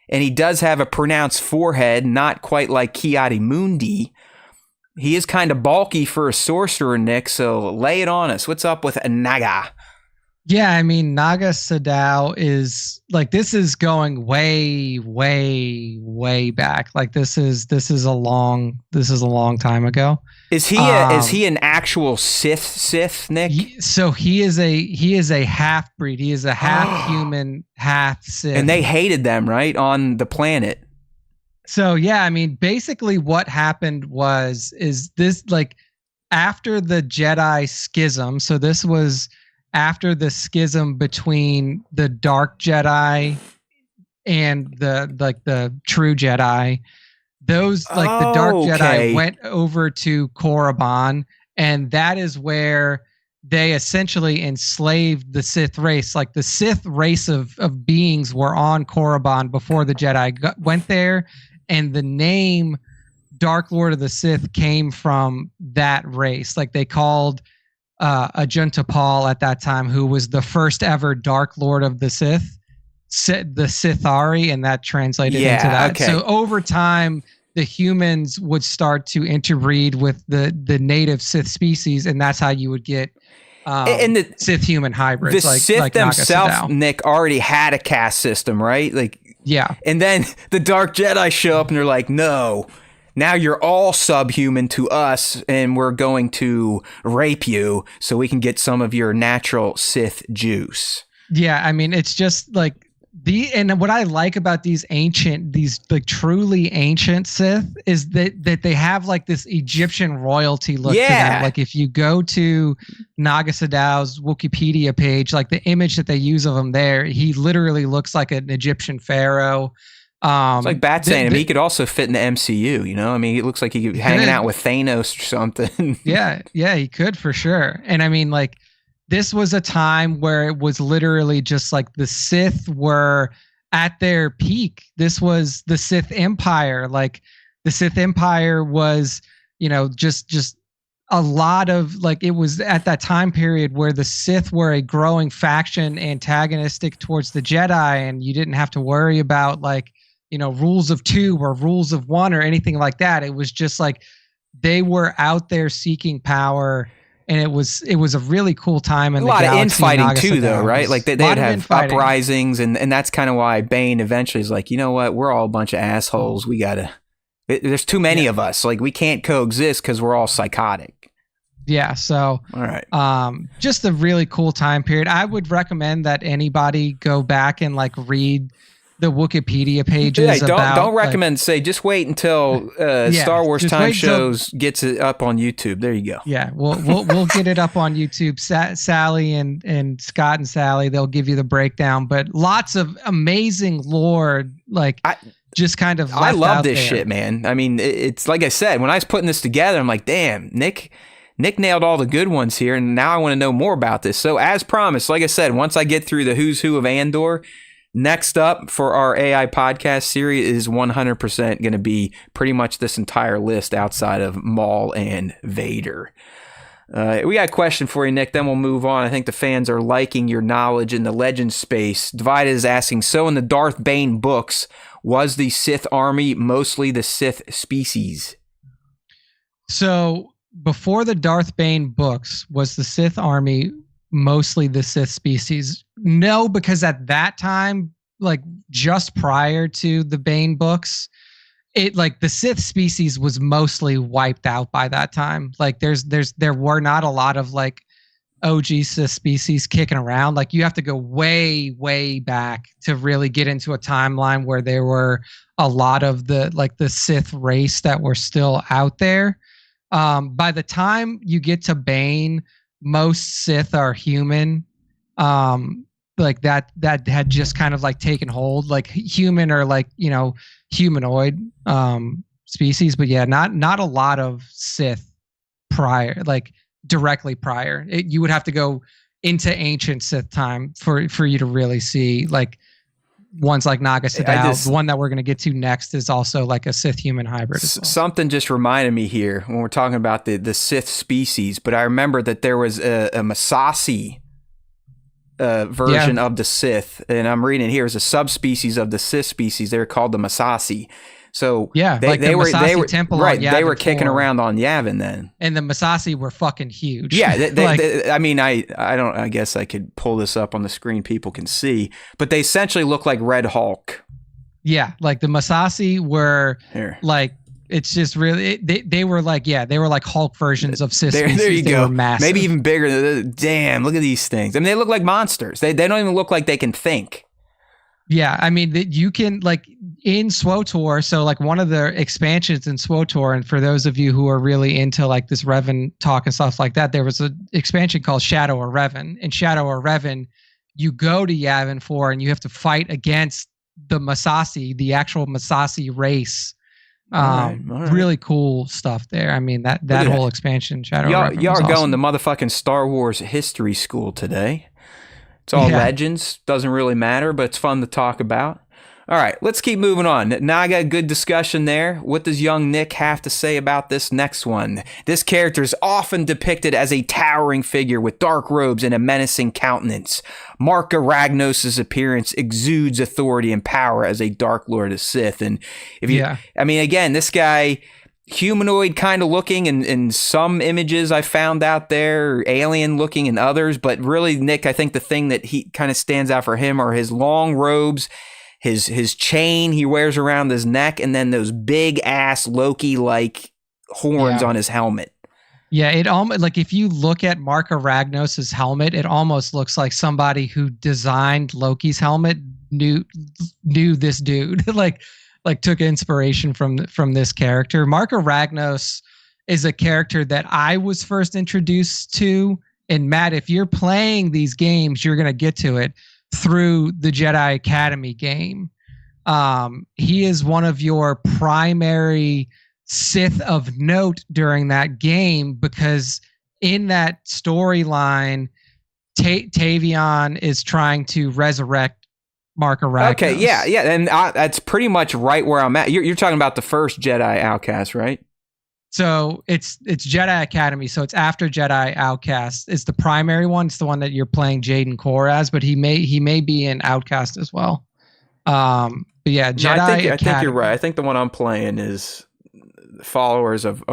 and he does have a pronounced forehead, not quite like Ki-Adi-Mundi. He is kind of bulky for a sorcerer, Nick, so lay it on us. What's up with a Naga? Yeah, I mean, Naga Sadow is like, this is going way, way, way back. Like this is a long time ago. Is he an actual Sith, Nick? So he is a half breed. He is a half human, half Sith. And they hated them, right, on the planet. So yeah, I mean, basically what happened is this like after the Jedi schism. So this was after the schism between the Dark Jedi and the true Jedi. Those the Dark Jedi went over to Korriban, and that is where they essentially enslaved the Sith race. Like the Sith race of beings were on Korriban before the Jedi went there, and the name Dark Lord of the Sith came from that race. Like they called Ajunta Paul at that time, who was the first ever Dark Lord of the Sith, the Sithari, and that translated into that. Okay. So over time, the humans would start to interbreed with the native Sith species, and that's how you would get and the Sith human hybrids. The Sith themselves, Nick, already had a caste system, right? Like, yeah. And then the Dark Jedi show up, and they're like, "No, now you're all subhuman to us, and we're going to rape you so we can get some of your natural Sith juice." Yeah, I mean, it's just like And what I like about these like truly ancient Sith is that they have like this Egyptian royalty look to them. Like if you go to Naga Sadow's Wikipedia page, like the image that they use of him there, he literally looks like an Egyptian pharaoh. It's like Bat saying him. He could also fit in the MCU, you know? I mean, he looks like he could be hanging out with Thanos or something. Yeah, he could for sure. And I mean, like, this was a time where it was literally just like the Sith were at their peak. This was the Sith Empire. Like the Sith Empire was, you know, just a lot of like, it was at that time period where the Sith were a growing faction antagonistic towards the Jedi. And you didn't have to worry about like, you know, rules of two or rules of one or anything like that. It was just like they were out there seeking power. And it was a really cool time in the galaxy. A lot of infighting too, though, right? Like they'd have uprisings, and that's kind of why Bane eventually is like, you know what? We're all a bunch of assholes. We gotta. There's too many of us. Like we can't coexist because we're all psychotic. Yeah. So, all right. Just a really cool time period. I would recommend that anybody go back and like read the Wikipedia pages. Don't recommend. Say just wait until Star Wars Time Shows gets it up on YouTube. There you go. Yeah, we'll get it up on YouTube. Sally and Scott and Sally, they'll give you the breakdown. But lots of amazing lore, like just kind of. I love this shit, man. I mean, it's like I said when I was putting this together, I'm like, damn, Nick nailed all the good ones here, and now I want to know more about this. So as promised, like I said, once I get through the who's who of Andor. Next up for our AI podcast series is 100% going to be pretty much this entire list outside of Maul and Vader. We got a question for you, Nick, then we'll move on. I think the fans are liking your knowledge in the legend space. Divided is asking, so in the Darth Bane books, was the Sith army mostly the Sith species? So before the Darth Bane books, was the Sith army mostly the Sith species? No, because at that time, like just prior to the Bane books, it like the Sith species was mostly wiped out by that time. Like there were not a lot of like OG Sith species kicking around. Like you have to go way, way back to really get into a timeline where there were a lot of the Sith race that were still out there. By the time you get to Bane, most Sith are human. Like that had just kind of like taken hold, like human or like, you know, humanoid species. But yeah, not a lot of Sith prior, like directly prior. You would have to go into ancient Sith time for you to really see like ones like Naga Sadow. The one that we're going to get to next is also like a Sith human hybrid. Well. Something just reminded me here when we're talking about the Sith species, but I remember that there was a Masasi version of the Sith, and I'm reading it here as a subspecies of the Sith species. They're called the Masasi. So yeah, they were temple right. They were kicking around on Yavin then, and the Masasi were fucking huge. Yeah, I mean, I don't. I guess I could pull this up on the screen. People can see, but they essentially look like Red Hulk. Yeah, like the Masasi were like. It's just really they were like Hulk versions of Sith species. There you go. Were massive. Maybe even bigger. Damn, look at these things. I mean, they look like monsters. They don't even look like they can think. Yeah, I mean, you can like in SWTOR. So like one of the expansions in SWTOR, and for those of you who are really into like this Revan talk and stuff like that, there was an expansion called Shadow of Revan. In Shadow of Revan, you go to Yavin 4 and you have to fight against the Masasi, the actual Masasi race. All right. Really cool stuff there. I mean that whole expansion, Shadow. Y'all are going to motherfucking Star Wars history school today. It's all legends. Doesn't really matter, but it's fun to talk about. All right, let's keep moving on. Now I got a good discussion there. What does young Nick have to say about this next one? This character is often depicted as a towering figure with dark robes and a menacing countenance. Marka Ragnos' appearance exudes authority and power as a Dark Lord of Sith. And I mean, again, this guy, humanoid kind of looking in some images I found out there, alien looking in others. But really, Nick, I think the thing that he kind of stands out for him are his long robes, his chain he wears around his neck, and then those big ass Loki-like horns on his helmet. Yeah, it almost like if you look at Marka Ragnos' helmet, it almost looks like somebody who designed Loki's helmet knew this dude, like took inspiration from this character. Marka Ragnos is a character that I was first introduced to. And Matt, if you're playing these games, you're going to get to it through the Jedi Academy game. He is one of your primary Sith of note during that game, because in that storyline, Tavion is trying to resurrect Marka Ragnos. Okay, yeah, and that's pretty much right where I'm at. You're talking about the first Jedi Outcast, right? So it's Jedi Academy. So it's after Jedi Outcast. It's the primary one. It's the one that you're playing Jaden Core as, but he may be an Outcast as well. But yeah, Jedi Academy. I think you're right. I think the one I'm playing is followers of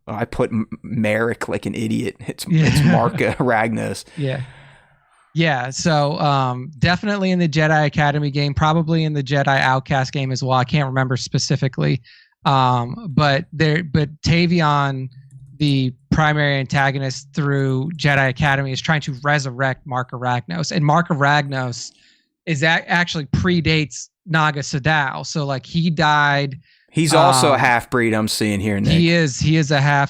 I put Merrick like an idiot. It's Marka Ragnos. Yeah. So definitely in the Jedi Academy game, probably in the Jedi Outcast game as well. I can't remember specifically. But Tavion, the primary antagonist through Jedi Academy, is trying to resurrect Marka Ragnos, and Marka Ragnos is actually predates Naga Sadow. So like he died. He's also a half-breed. I'm seeing here, Nick. He is a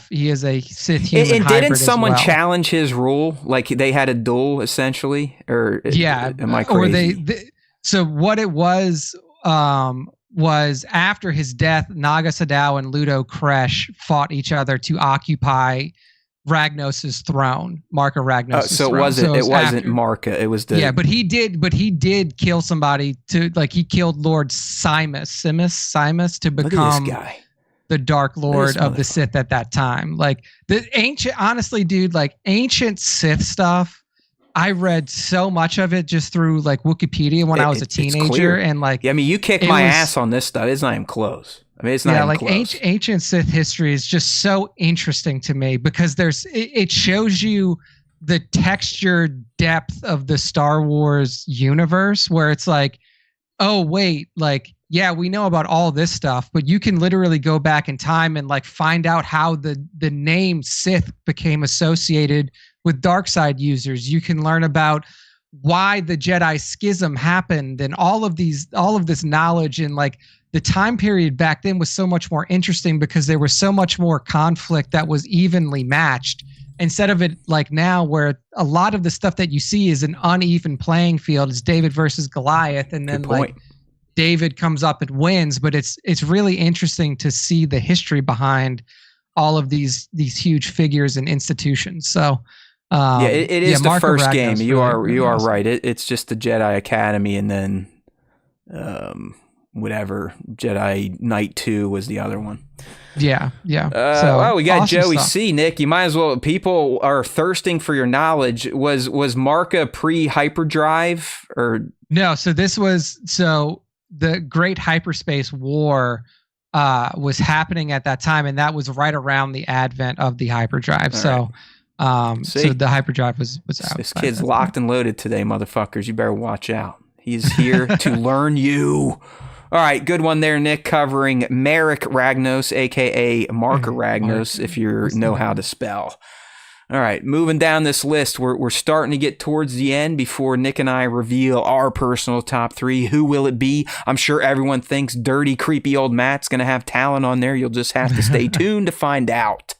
Sith human. And didn't someone challenge his rule? Like they had a duel essentially, or am I crazy? Or so what it was after his death, Naga Sadow and Ludo Kresh fought each other to occupy Ragnos's throne, Marka Ragnos's throne. It wasn't Marka. It was the but he did kill somebody he killed Lord Simus to become the Dark Lord of the Sith at that time. Like the ancient Sith stuff. I read so much of it just through like Wikipedia when I was a teenager, and like you kicked my ass on this stuff. It's not even close. I mean, it's not even close. Ancient Sith history is just so interesting to me because it shows you the textured depth of the Star Wars universe, where it's like, oh wait, like we know about all this stuff, but you can literally go back in time and like find out how the name Sith became associated with dark side users. You can learn about why the Jedi schism happened and all of this knowledge. And like the time period back then was so much more interesting because there was so much more conflict that was evenly matched, instead of it like now where a lot of the stuff that you see is an uneven playing field. It's David versus Goliath, and then like David comes up and wins. But it's really interesting to see the history behind all of these huge figures and institutions. So it is the first game. You are right. It's just the Jedi Academy, and then whatever Jedi Knight 2 was the other one. Yeah. So we got awesome Joey stuff. C. Nick, you might as well. People are thirsting for your knowledge. Was Marka pre-hyperdrive or no? So the Great Hyperspace War was happening at that time, and that was right around the advent of the hyperdrive. So the hyperdrive was out. This kid's locked and loaded today, motherfuckers. You better watch out. He's here to learn you. All right, good one there, Nick, covering Merrick Ragnos, a.k.a. Marka Ragnos, if you know how to spell. All right, moving down this list, we're starting to get towards the end before Nick and I reveal our personal top 3. Who will it be? I'm sure everyone thinks dirty, creepy old Matt's going to have talent on there. You'll just have to stay tuned to find out.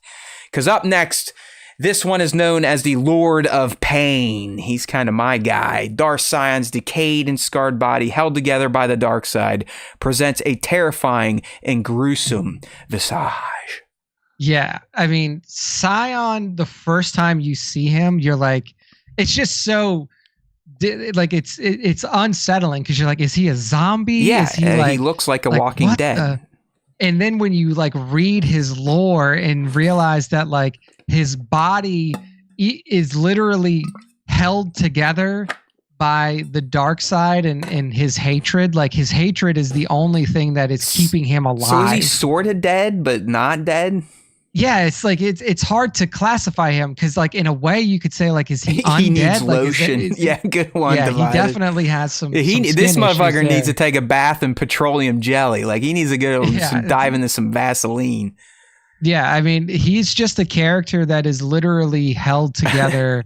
Because up next, this one is known as the Lord of Pain. He's kind of my guy. Darth Sion's decayed and scarred body, held together by the dark side, presents a terrifying and gruesome visage. Yeah, I mean, Sion, the first time you see him, you're like, it's just so, like, it's unsettling because you're like, is he a zombie? Yeah, is he looks like a Walking Dead. And then when you like read his lore and realize that like his body is literally held together by the dark side and his hatred, like his hatred is the only thing that is keeping him alive. So is he sort of dead, but not dead? Yeah, it's like it's hard to classify him because, like, in a way, you could say, like, is he undead? He needs lotion. Yeah, good one. Yeah, he definitely has some. This motherfucker needs to take a bath in petroleum jelly. Like, he needs to go dive into some Vaseline. Yeah, I mean, he's just a character that is literally held together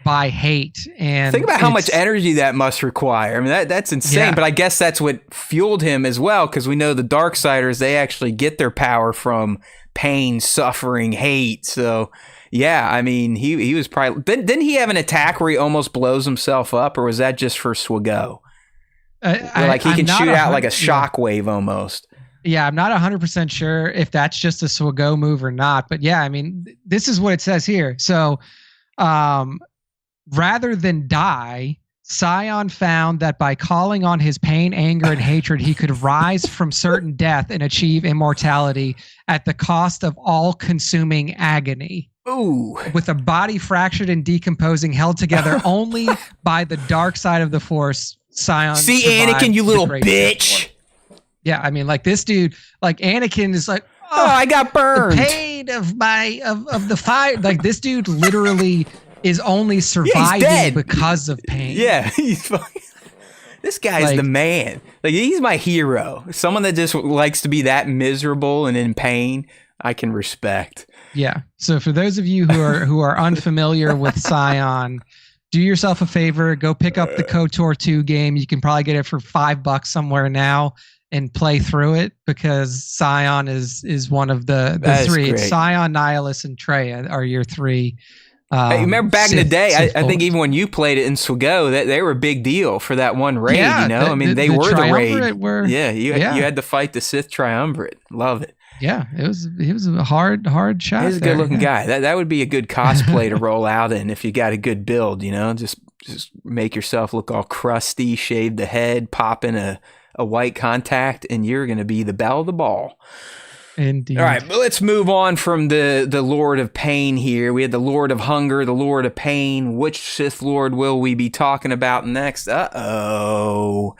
by hate. And think about how much energy that must require. I mean, that's insane. Yeah. But I guess that's what fueled him as well, because we know the Darksiders, they actually get their power from pain, suffering, hate. So yeah, I mean, he was probably didn't he have an attack where he almost blows himself up, or was that just for swaggo? Like he can shoot out like a shockwave almost. Yeah, I'm not 100% sure if that's just a swaggo move or not. But yeah, I mean, this is what it says here. So rather than die, Sion found that by calling on his pain, anger, and hatred, he could rise from certain death and achieve immortality at the cost of all-consuming agony. Ooh. With a body fractured and decomposing, held together only by the dark side of the Force, Sion. See, Anakin, you little bitch. Yeah, I mean, like this dude, like Anakin is like, oh, I got burned. The pain of the fire. Like this dude literally is only surviving because of pain. Yeah, he's fucking. This guy's like, the man. Like he's my hero. Someone that just likes to be that miserable and in pain, I can respect. Yeah. So for those of you who are unfamiliar with Sion, do yourself a favor, go pick up the KOTOR 2 game. You can probably get it for $5 somewhere now and play through it, because Sion is one of the three. It's Sion, Nihilus, and Traya are your three. Hey, remember back in the day, I think even when you played it in SWGO, that they were a big deal for that one raid. Yeah, you know, I mean, they were the raid. You had to fight the Sith Triumvirate. Love it. Yeah, he was a hard shot. He's a good looking guy. That would be a good cosplay to roll out in if you got a good build. You know, just make yourself look all crusty, shave the head, pop in a white contact, and you're going to be the belle of the ball. Indeed. All right, but let's move on from the Lord of Pain here. We had the Lord of Hunger, the Lord of Pain. Which Sith Lord will we be talking about next? Uh-oh.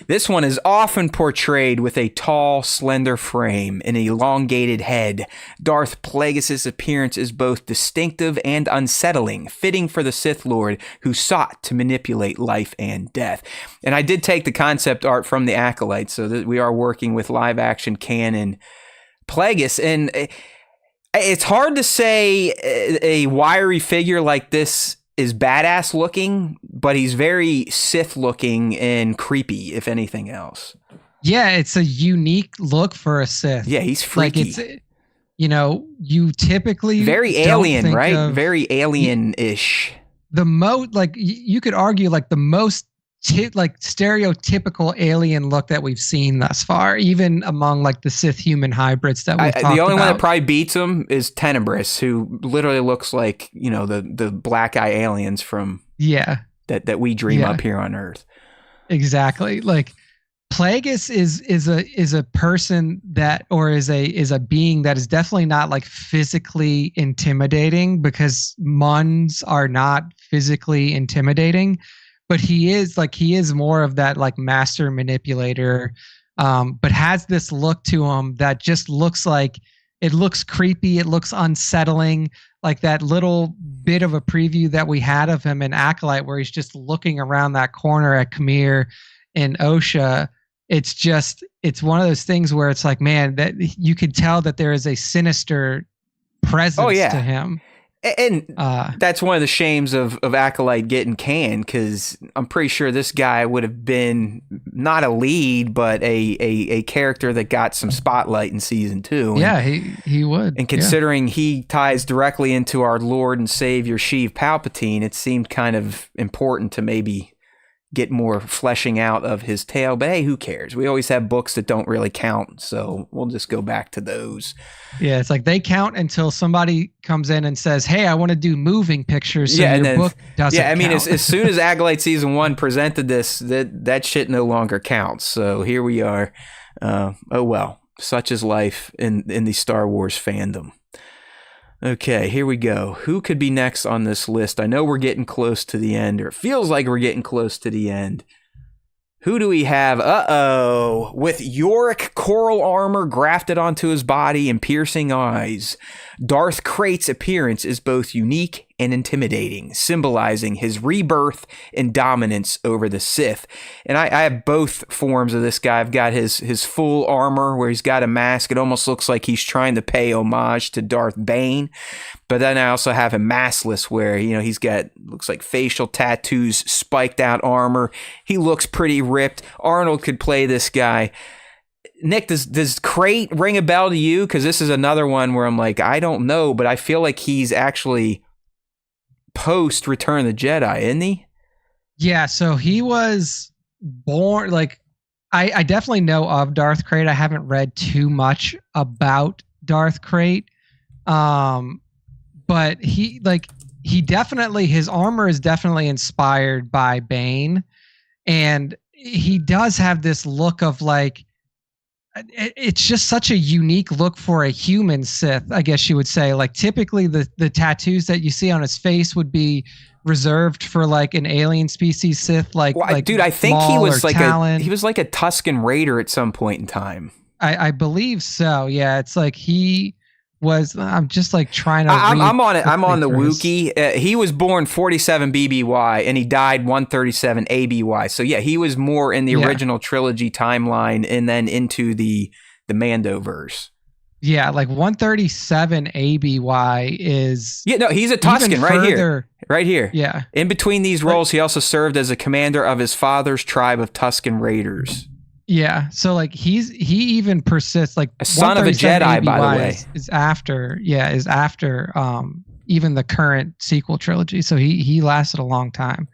This one is often portrayed with a tall, slender frame and an elongated head. Darth Plagueis' appearance is both distinctive and unsettling, fitting for the Sith Lord who sought to manipulate life and death. And I did take the concept art from the Acolyte, so that we are working with live-action canon Plagueis, and it's hard to say a wiry figure like this is badass looking, but he's very Sith looking and creepy, if anything else. Yeah, it's a unique look for a Sith. Yeah, he's freaky. Like it's, you know, you typically very alien, right? Very alien-ish. You could argue like the most stereotypical alien look that we've seen thus far, even among like the Sith human hybrids that we've talked about. The only one that probably beats him is Tenebris, who literally looks like, you know, the black eye aliens from that we dream up here on Earth. Exactly. Like Plagueis is a person that, or is a being that is definitely not like physically intimidating, because Muns are not physically intimidating. But he is more of that like master manipulator, but has this look to him that just looks like, it looks creepy. It looks unsettling. Like that little bit of a preview that we had of him in Acolyte, where he's just looking around that corner at Khmer and Osha. It's one of those things where it's like, man, that you could tell that there is a sinister presence to him. And that's one of the shames of Acolyte getting canned, because I'm pretty sure this guy would have been not a lead, but a character that got some spotlight in season 2. Yeah, he would. And considering he ties directly into our Lord and Savior Sheev Palpatine, it seemed kind of important to maybe get more fleshing out of his tale. But hey, who cares? We always have books that don't really count, so we'll just go back to those. Yeah, it's like they count until somebody comes in and says, hey, I want to do moving pictures, so your book doesn't count. I mean, as soon as Acolyte Season 1 presented this, that shit no longer counts. So here we are. Oh well, such is life in the Star Wars fandom. Okay, here we go. Who could be next on this list? I know we're getting close to the end, or it feels like we're getting close to the end. Who do we have? Uh-oh. With Yorick coral armor grafted onto his body and piercing eyes, Darth Krayt's appearance is both unique and intimidating, symbolizing his rebirth and dominance over the Sith. And I have both forms of this guy. I've got his full armor where he's got a mask. It almost looks like he's trying to pay homage to Darth Bane. But then I also have him maskless where, he's got, looks like facial tattoos, spiked out armor. He looks pretty ripped. Arnold could play this guy. Nick, does Crate ring a bell to you? Because this is another one where I'm like, I don't know, but I feel like he's actually post Return of the Jedi, isn't he? Yeah, so he was born, like, I definitely know of Darth Crate. I haven't read too much about Darth Crate. But he definitely, his armor is definitely inspired by Bane. And he does have this look of like, it's just such a unique look for a human Sith, I guess you would say. Like typically the tattoos that you see on his face would be reserved for like an alien species Sith, like dude, I think he was like Talon. He was like a Tusken Raider at some point in time. I believe so. Yeah, it's like he was. I'm just like trying to. I'm on it. I'm on the Wookiee. He was born 47 BBY and he died 137 ABY. So yeah, he was more in the original trilogy timeline and then into the Mandoverse. Yeah, like 137 ABY is. Yeah, no, he's a Tusken right here. Yeah. In between these roles, he also served as a commander of his father's tribe of Tusken Raiders. Yeah, so like he even persists, like a son of a Jedi, by the way, is after even the current sequel trilogy. So he lasted a long time.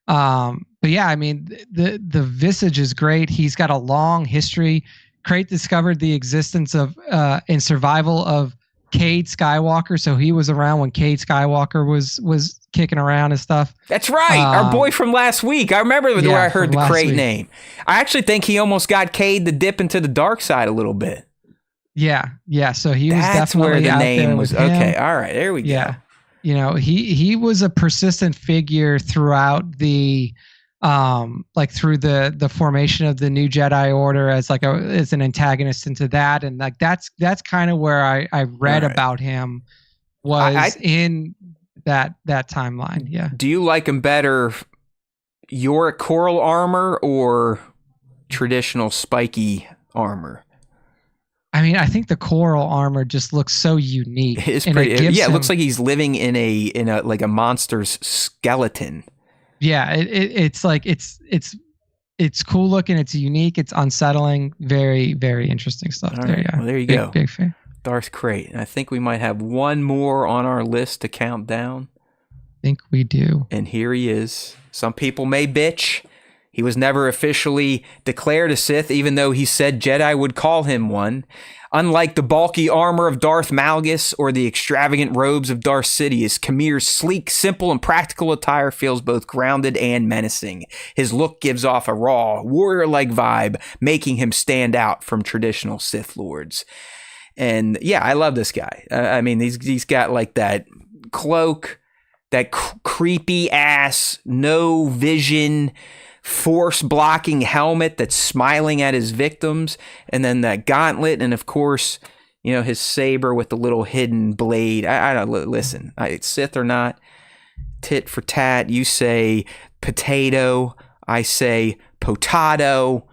But yeah, I mean the visage is great. He's got a long history. Crate discovered the existence of and survival of Cade Skywalker, so he was around when Cade Skywalker was kicking around and stuff. That's right, our boy from last week. I remember where I heard the Crate name. I actually think he almost got Cade to dip into the dark side a little bit. Yeah. So he was definitely where the out name there was. with him. Okay, all right, there we go. Yeah, he was a persistent figure throughout the through the formation of the New Jedi Order as an antagonist into that, and like that's kind of where I read about him was in that timeline. Yeah. Do you like him better, Yorick coral armor or traditional spiky armor? I mean, I think the coral armor just looks so unique. It's pretty. It looks like he's living in a like a monster's skeleton. Yeah, it's like it's cool looking. It's unique. It's unsettling. Very, very interesting stuff. All there, right. yeah. Well, there you go. Big fan. Darth Crate. And I think we might have one more on our list to count down. I think we do. And here he is. Some people may bitch. He was never officially declared a Sith, even though he said Jedi would call him one. Unlike the bulky armor of Darth Malgus or the extravagant robes of Darth Sidious, Kamir's sleek, simple, and practical attire feels both grounded and menacing. His look gives off a raw, warrior-like vibe, making him stand out from traditional Sith Lords. And yeah, I love this guy. I mean, he's got like that cloak, that creepy ass, no vision, force blocking helmet that's smiling at his victims, and then that gauntlet, and of course, his saber with the little hidden blade. I don't listen. Sith or not, tit for tat. You say potato, I say potato.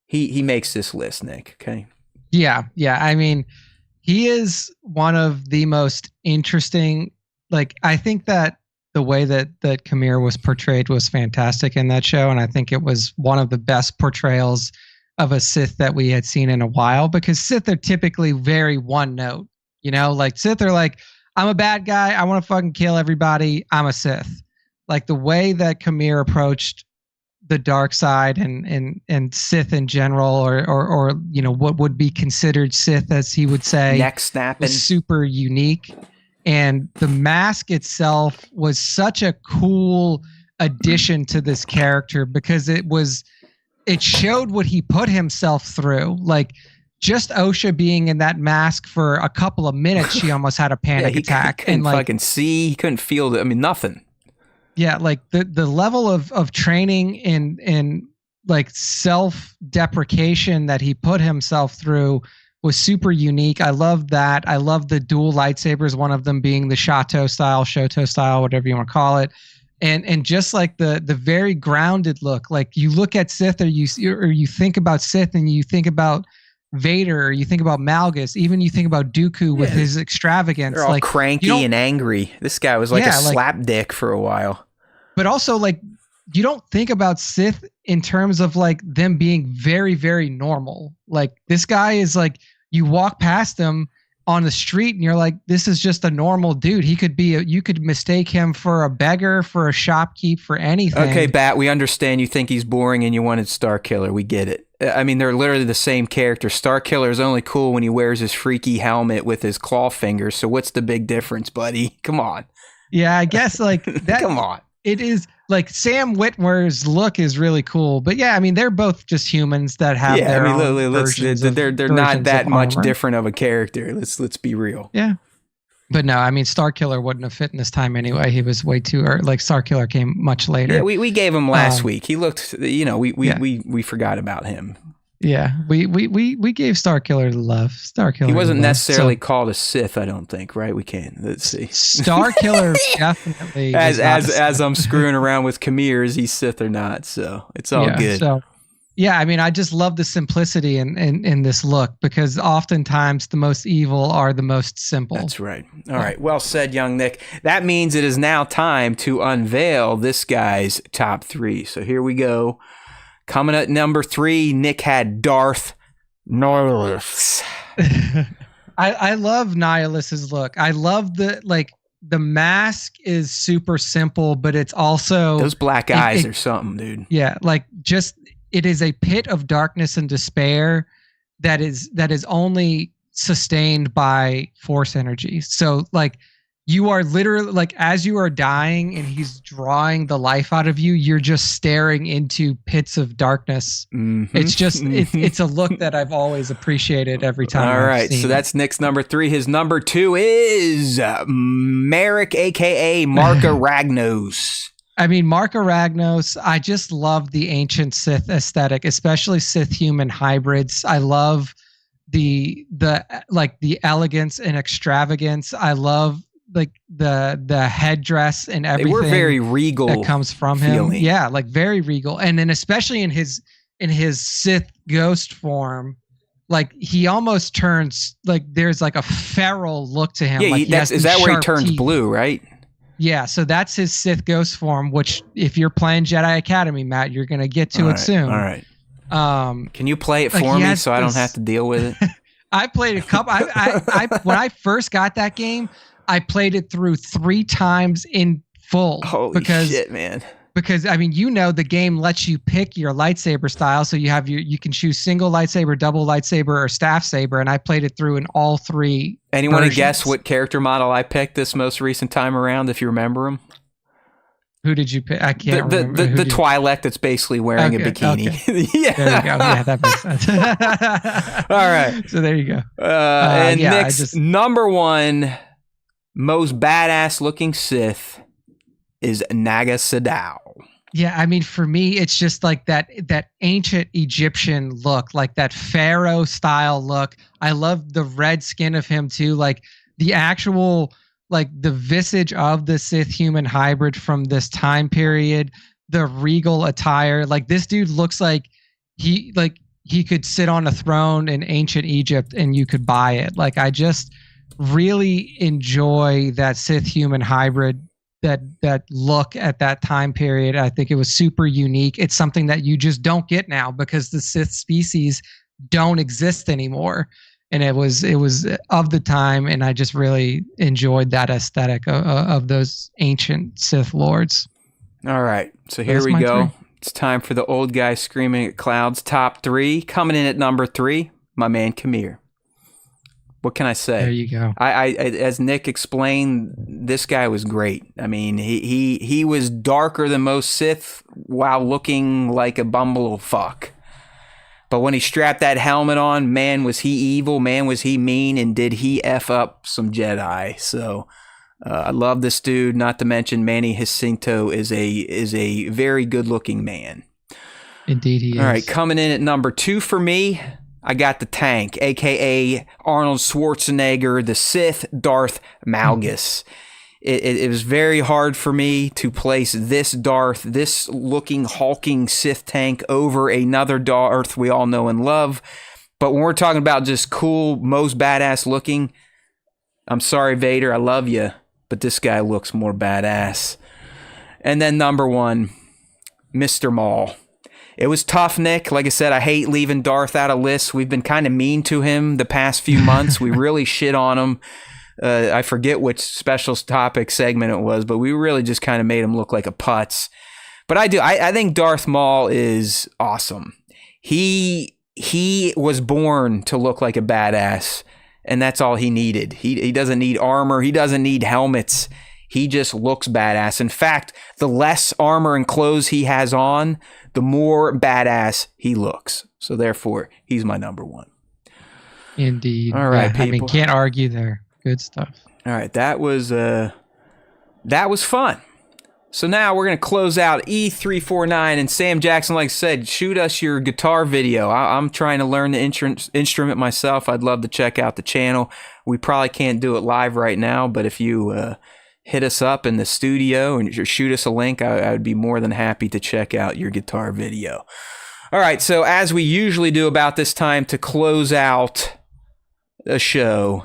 He makes this list, Nick. Okay. Yeah. I mean, he is one of the most interesting. Like, I think that the way that Kamir was portrayed was fantastic in that show, and I think it was one of the best portrayals of a Sith that we had seen in a while, because Sith are typically very one note. Like Sith are like, I'm a bad guy, I want to fucking kill everybody, I'm a Sith. Like the way that Kamir approached the dark side and Sith in general, or what would be considered Sith, as he would say, neck snapping, was super unique. And the mask itself was such a cool addition to this character, because it showed what he put himself through. Like just Osha being in that mask for a couple of minutes, she almost had a panic attack. Couldn't fucking see. He couldn't feel it. I mean, nothing. Yeah, like the level of training and like self-deprecation that he put himself through was super unique. I love that. I love the dual lightsabers, one of them being the Shoto style, whatever you want to call it. And just like the very grounded look, like you look at Sith or you think about Sith and you think about Vader, or you think about Malgus, even you think about Dooku with his extravagance. They're all like cranky and angry. This guy was like a slapdick for a while. But also, like, you don't think about Sith in terms of like them being very, very normal. Like this guy is like, you walk past him on the street and you're like, this is just a normal dude. He could be, you could mistake him for a beggar, for a shopkeep, for anything. Okay, Bat, we understand you think he's boring and you wanted Starkiller. We get it. I mean, they're literally the same character. Starkiller is only cool when he wears his freaky helmet with his claw fingers. So what's the big difference, buddy? Come on. Yeah, I guess like that. Come on. It is like Sam Witwer's look is really cool, but yeah, I mean they're both just humans that have their own versions they're of, not that much armor. different of a character. Let's be real. Yeah, but no, I mean Starkiller wouldn't have fit in this time anyway. He was way too early. Like Starkiller came much later. Yeah, we gave him last week. He looked, we forgot about him. Yeah, we gave Starkiller the love. Starkiller. He wasn't necessarily called a Sith, I don't think, right? We can't. Let's see. Starkiller definitely. As I'm screwing around with Kamir, is he Sith or not? So it's all good. So, yeah, I mean, I just love the simplicity in this look because oftentimes the most evil are the most simple. That's right. All right. Well said, young Nick. That means it is now time to unveil this guy's top 3. So here we go. Coming at number 3, Nick had Darth Nihilus. I love Nihilus's look. I love the mask is super simple, but it's also those black eyes or something, dude. Yeah, like just it is a pit of darkness and despair that is only sustained by Force energy. So like you are literally like as you are dying and he's drawing the life out of you, you're just staring into pits of darkness. Mm-hmm. It's just it's a look that I've always appreciated every time. All right, so that's Nick's number 3. His number 2 is Merrick, aka Marka Ragnos. I mean, Marka Ragnos, I just love the ancient Sith aesthetic, especially Sith human hybrids. I love the elegance and extravagance. I love like the headdress and everything. They were very regal that comes from him. Yeah, like very regal. And then especially in his Sith ghost form, like he almost turns like there's like a feral look to him. Yeah, like is that where he turns blue, right? Yeah, so that's his Sith ghost form, which if you're playing Jedi Academy, Matt, you're going to get to it soon. All right. Can you play it for me so I don't have to deal with it? I played a couple. I when I first got that game, I played it through 3 times in full. Holy shit, man. Because I mean, the game lets you pick your lightsaber style, so you can choose single lightsaber, double lightsaber, or staff saber, and I played it through in all 3. Anyone to guess what character model I picked this most recent time around, if you remember him? Who did you pick? I can't remember. The Twi'lek that's basically wearing a bikini. Okay. Yeah. There we go. Yeah, that makes sense. All right. So there you go. And Nick's number 1 most badass looking Sith is Naga Sadow. Yeah, I mean, for me, it's just like that ancient Egyptian look, like that pharaoh style look. I love the red skin of him too, like the actual, like the visage of the Sith human hybrid from this time period, the regal attire. Like this dude looks like he could sit on a throne in ancient Egypt and you could buy it. Like I just really enjoy that Sith human hybrid. That look at that time period. I think it was super unique. It's something that you just don't get now because the Sith species don't exist anymore. And it was of the time, and I just really enjoyed that aesthetic of those ancient Sith Lords. All right, so here we go. 3. It's time for the old guy screaming at clouds. Top 3 coming in at number 3. My man Kamir. What can I say? There you go. I as Nick explained, this guy was great. I mean, he was darker than most Sith while looking like a bumblefuck. But when he strapped that helmet on, man, was he evil, man, was he mean, and did he F up some Jedi. So I love this dude, not to mention Manny Jacinto is a very good-looking man. Indeed he is. All right, coming in at number 2 for me, I got the tank, aka Arnold Schwarzenegger, the Sith Darth Malgus. It was very hard for me to place this Darth, this looking hulking Sith tank over another Darth we all know and love. But when we're talking about just cool, most badass looking, I'm sorry, Vader, I love you, but this guy looks more badass. And then number 1, Mr. Maul. It was tough, Nick. Like I said, I hate leaving Darth out of lists. We've been kind of mean to him the past few months. We really shit on him. I forget which special topic segment it was, but we really just kind of made him look like a putz. But I think Darth Maul is awesome. He was born to look like a badass, and that's all he needed. He doesn't need armor. He doesn't need helmets. He just looks badass. In fact, the less armor and clothes he has on, the more badass he looks. So therefore, he's my number 1. Indeed. All right, people. I mean, can't argue there. Good stuff. All right, that was fun. So now we're going to close out E349, and Sam Jackson, like I said, shoot us your guitar video. I'm trying to learn the instrument myself. I'd love to check out the channel. We probably can't do it live right now, but if you hit us up in the studio and shoot us a link, I would be more than happy to check out your guitar video. All right, so as we usually do about this time to close out a show,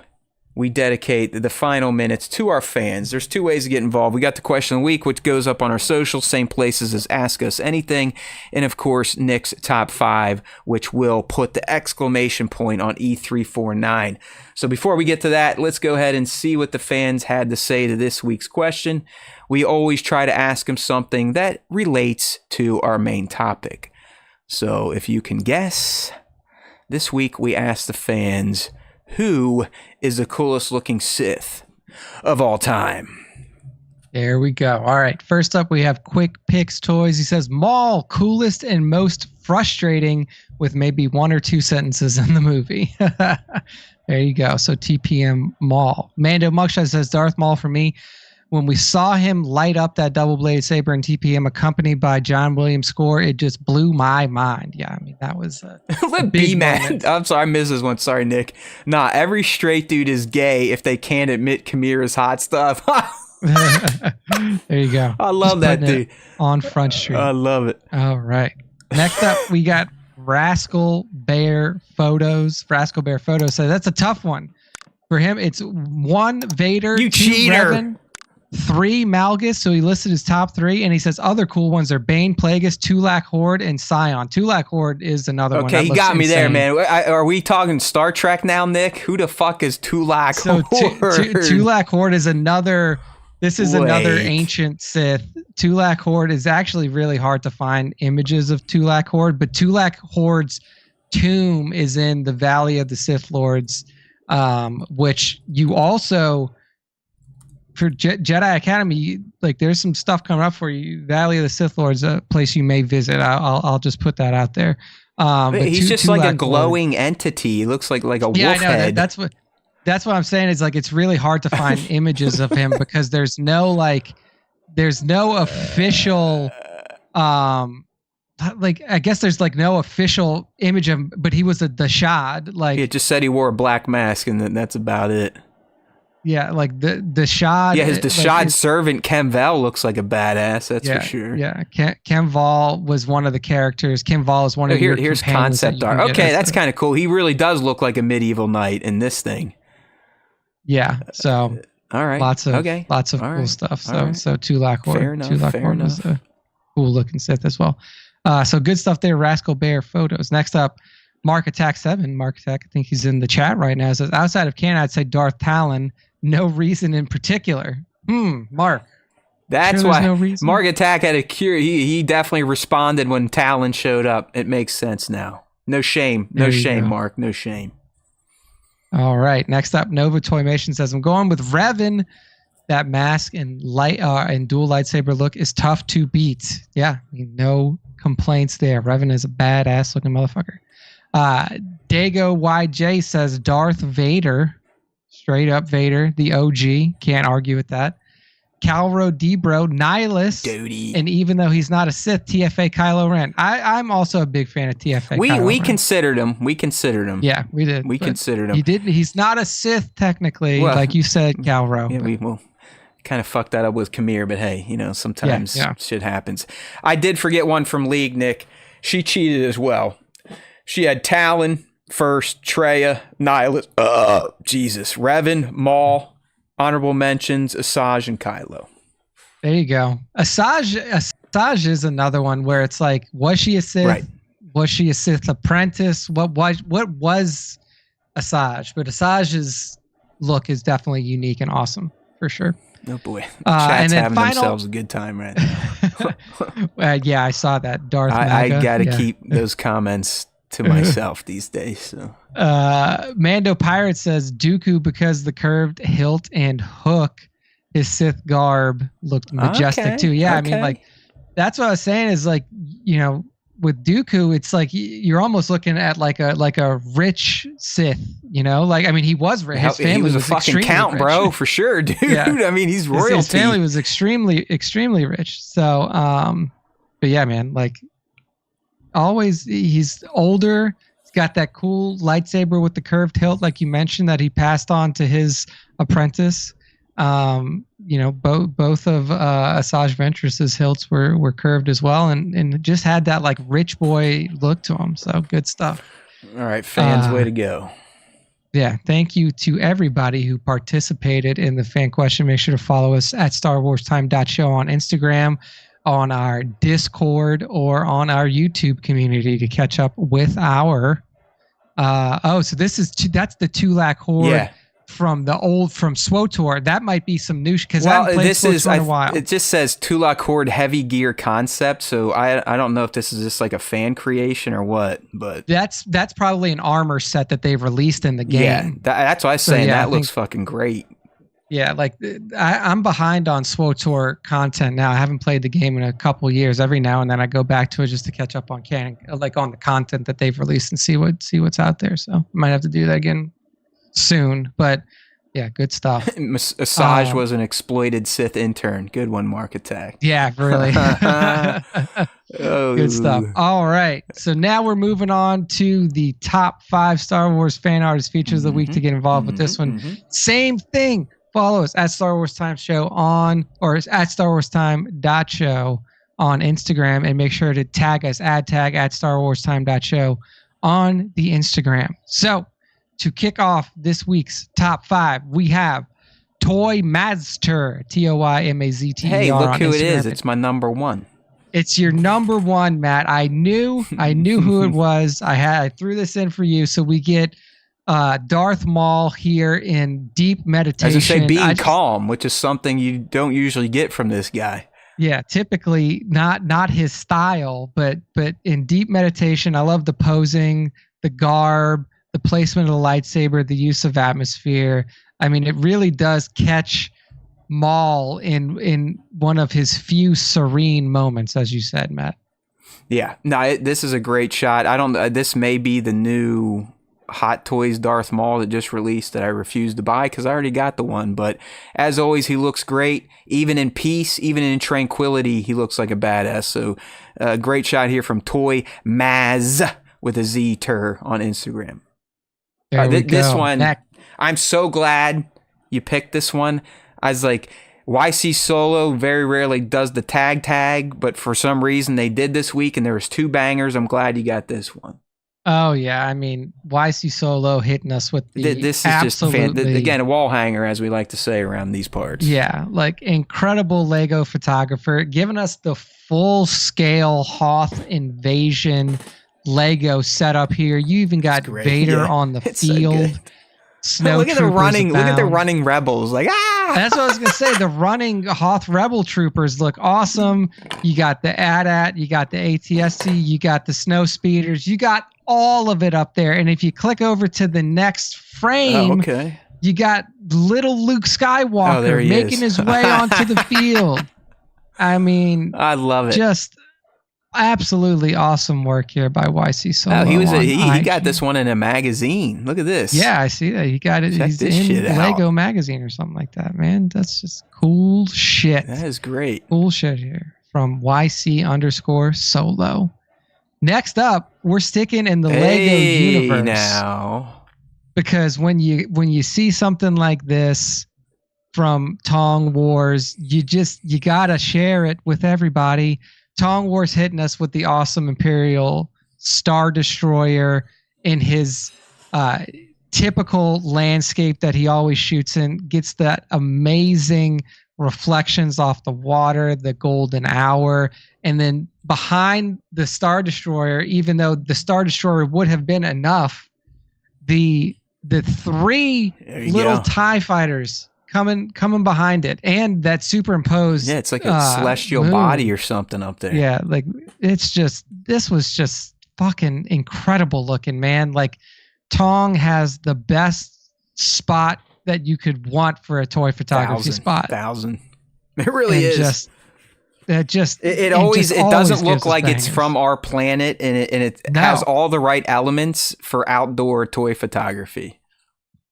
we dedicate the final minutes to our fans. There's 2 ways to get involved. We got the question of the week, which goes up on our socials, same places as Ask Us Anything. And of course, Nick's Top 5, which will put the exclamation point on E349. So before we get to that, let's go ahead and see what the fans had to say to this week's question. We always try to ask them something that relates to our main topic. So if you can guess, this week we asked the fans, who is the coolest looking Sith of all time? There we go. All right. First up, we have Quick Picks Toys. He says, Maul, coolest and most frustrating, with maybe 1 or 2 sentences in the movie. There you go. So TPM Maul. Mando Mugshot says, Darth Maul for me. When we saw him light up that double-bladed saber in TPM accompanied by John Williams' score, it just blew my mind. Yeah, I mean, that was a big moment. I'm sorry, I missed this one. Sorry, Nick. Nah, every straight dude is gay if they can't admit Chimera's hot stuff. There you go. I love that dude. On Front Street. I love it. All right. Next up, we got Rascal Bear Photos. Rascal Bear Photos says that's a tough one. For him, it's 1 Vader, you 2 cheater. Revan, 3 Malgus, so he listed his top 3, and he says other cool ones are Bane, Plagueis, Tulak Horde, and Scion. Tulak Horde is another one. Okay, he got me there, man. Are we talking Star Trek now, Nick? Who the fuck is Tulak Horde? Tulak Horde is another. This is another ancient Sith. Tulak Horde is actually really hard to find images of Tulak Horde, but Tulak Horde's tomb is in the Valley of the Sith Lords, which you also. For Jedi Academy, like there's some stuff coming up for you. Valley of the Sith Lords, a place you may visit. I'll just put that out there. But he's just like a glowing entity. He looks like a wolf head. That's what I'm saying. Is like it's really hard to find images of him because there's no official like I guess there's like no official image of him, but he was the Shad. Like it just said he wore a black mask and that's about it. Yeah, like the Shad. Yeah, the Shad servant Kem Val looks like a badass. That's for sure. Yeah, Kem Val was one of the characters. Kem Val is one of your here's concept art. Okay, that's kind of cool. He really does look like a medieval knight in this thing. Yeah. So all right, lots of cool stuff. So Tulak Horde. Tulak Horde was a cool looking Sith as well. So good stuff there. Rascal Bear Photos. Next up, Mark Attack 7. Mark Attack, I think he's in the chat right now. Says outside of canon, I'd say Darth Talon. No reason in particular. Mark. That's why no Mark Attack had a cure. He definitely responded when Talon showed up. It makes sense now. No shame. No shame, Mark. No shame. All right. Next up, Nova Toymation says, I'm going with Revan. That mask and light and dual lightsaber look is tough to beat. Yeah, I mean, no complaints there. Revan is a badass looking motherfucker. Dago YJ says Darth Vader. Straight up Vader, the OG. Can't argue with that. Calro Debro, Nihilus, Duty. and even though he's not a Sith, TFA Kylo Ren. I'm also a big fan of TFA. We Kylo Ren. considered him. We considered him. Yeah, we did. We considered him. He didn't. He's not a Sith technically, like you said, Calro. Yeah, we kind of fucked that up with Kamir, but hey, sometimes shit happens. I did forget one from League, Nick. She cheated as well. She had Talon first, Treya, Nihilus, Jesus, Revan, Maul, honorable mentions, Asajj, and Kylo. There you go. Asajj is another one where it's like, was she a Sith? Right. Was she a Sith apprentice? What was Asajj? But Asajj's look is definitely unique and awesome for sure. Oh boy, chat's having themselves a good time right now. Yeah, I saw that. Darth. I gotta keep those comments to myself these days. So, Mando Pirate says Dooku because the curved hilt and hook, his Sith garb looked majestic too. Yeah, okay. I mean, like that's what I was saying is like with Dooku, it's like you're almost looking at like a rich Sith, Like I mean, he was rich. His family he was a fucking count, rich. Bro, for sure, dude. Yeah. I mean, he's royalty. His family was extremely rich. So, but yeah, man, like always, he's older. He's got that cool lightsaber with the curved hilt, like you mentioned, that he passed on to his apprentice. Both of Asajj Ventress's hilts were curved as well, and just had that like rich boy look to him. So good stuff. All right, fans, way to go. Yeah, thank you to everybody who participated in the fan question. Make sure to follow us at StarWarsTime.show on Instagram, on our Discord, or on our YouTube community to catch up with our. So that's the Tulak Horde. Yeah. From SWOTOR. That might be some new because I haven't played SWOTOR in a while. It just says Tulak Horde heavy gear concept, so I don't know if this is just like a fan creation or what, but that's probably an armor set that they've released in the game. Yeah, that's what I was saying. That looks fucking great. Yeah, like I'm behind on SWOTOR content now. I haven't played the game in a couple years. Every now and then I go back to it just to catch up on canon, like on the content that they've released and see what's out there. So I might have to do that again soon, but yeah, good stuff. Asajj was an exploited Sith intern. Good one, Mark Attack. Yeah, really. Good stuff. All right, so now we're moving on to the top 5 Star Wars fan artist features of the week. To get involved with this one, same thing. Follow us at Star Wars Time Show or at StarWarsTime.show on Instagram, and make sure to tag us, tag at StarWarsTime.show on the Instagram. So, to kick off this week's top 5, we have Toy Mazter, ToyMazter. Hey, look who it is. It's my number 1. It's your number 1, Matt. I knew who it was. I threw this in for you. So we get Darth Maul here in deep meditation. As I say, being calm, which is something you don't usually get from this guy. Yeah, typically not his style, but in deep meditation. I love the posing, the garb, the placement of the lightsaber, the use of atmosphere. I mean, it really does catch Maul in one of his few serene moments, as you said, Matt. Yeah, no, this is a great shot. This may be the new Hot Toys Darth Maul that just released that I refused to buy because I already got the one. But as always, he looks great. Even in peace, even in tranquility, he looks like a badass. So, great shot here from Toy Maz with a Z-ter on Instagram. This one, I'm so glad you picked this one. I was like, YC Solo very rarely does the tag, but for some reason they did this week, and there was 2 bangers. I'm glad you got this one. Oh yeah, I mean YC Solo hitting us with the this is absolutely, just again a wall hanger, as we like to say around these parts. Yeah, like incredible Lego photographer, giving us the full scale Hoth invasion Lego setup here. You even got Vader on the field. So look at the running. Look at the running rebels. Like That's what I was gonna say. The running Hoth rebel troopers look awesome. You got the AT-AT, you got the ATST, you got the snow speeders, you got all of it up there. And if you click over to the next frame, you got little Luke Skywalker making his way onto the field. I mean, I love it. Just absolutely awesome work here by YC Solo. Oh, he on got IG. this one in a magazine. Look at this. Yeah, I see that. He got it. Check He's this in shit out. Lego magazine or something like that, man. That's just cool shit. That is great. Cool shit here from YC_Solo. Next up, we're sticking in the Lego universe now. because when you see something like this from Tong Wars, you gotta share it with everybody. Tong Wars hitting us with the awesome Imperial Star Destroyer in his typical landscape that he always shoots in, gets that amazing reflections off the water, the golden hour, and then behind the Star Destroyer, even though the Star Destroyer would have been enough, the three little TIE fighters coming behind it, and that superimposed it's like a celestial moon. Body or something up there. Yeah, like this was just fucking incredible looking, man. Like Tong has the best spot that you could want for a toy photography spot. 1,000. It really is. It doesn't look like it's from our planet, and it has all the right elements for outdoor toy photography.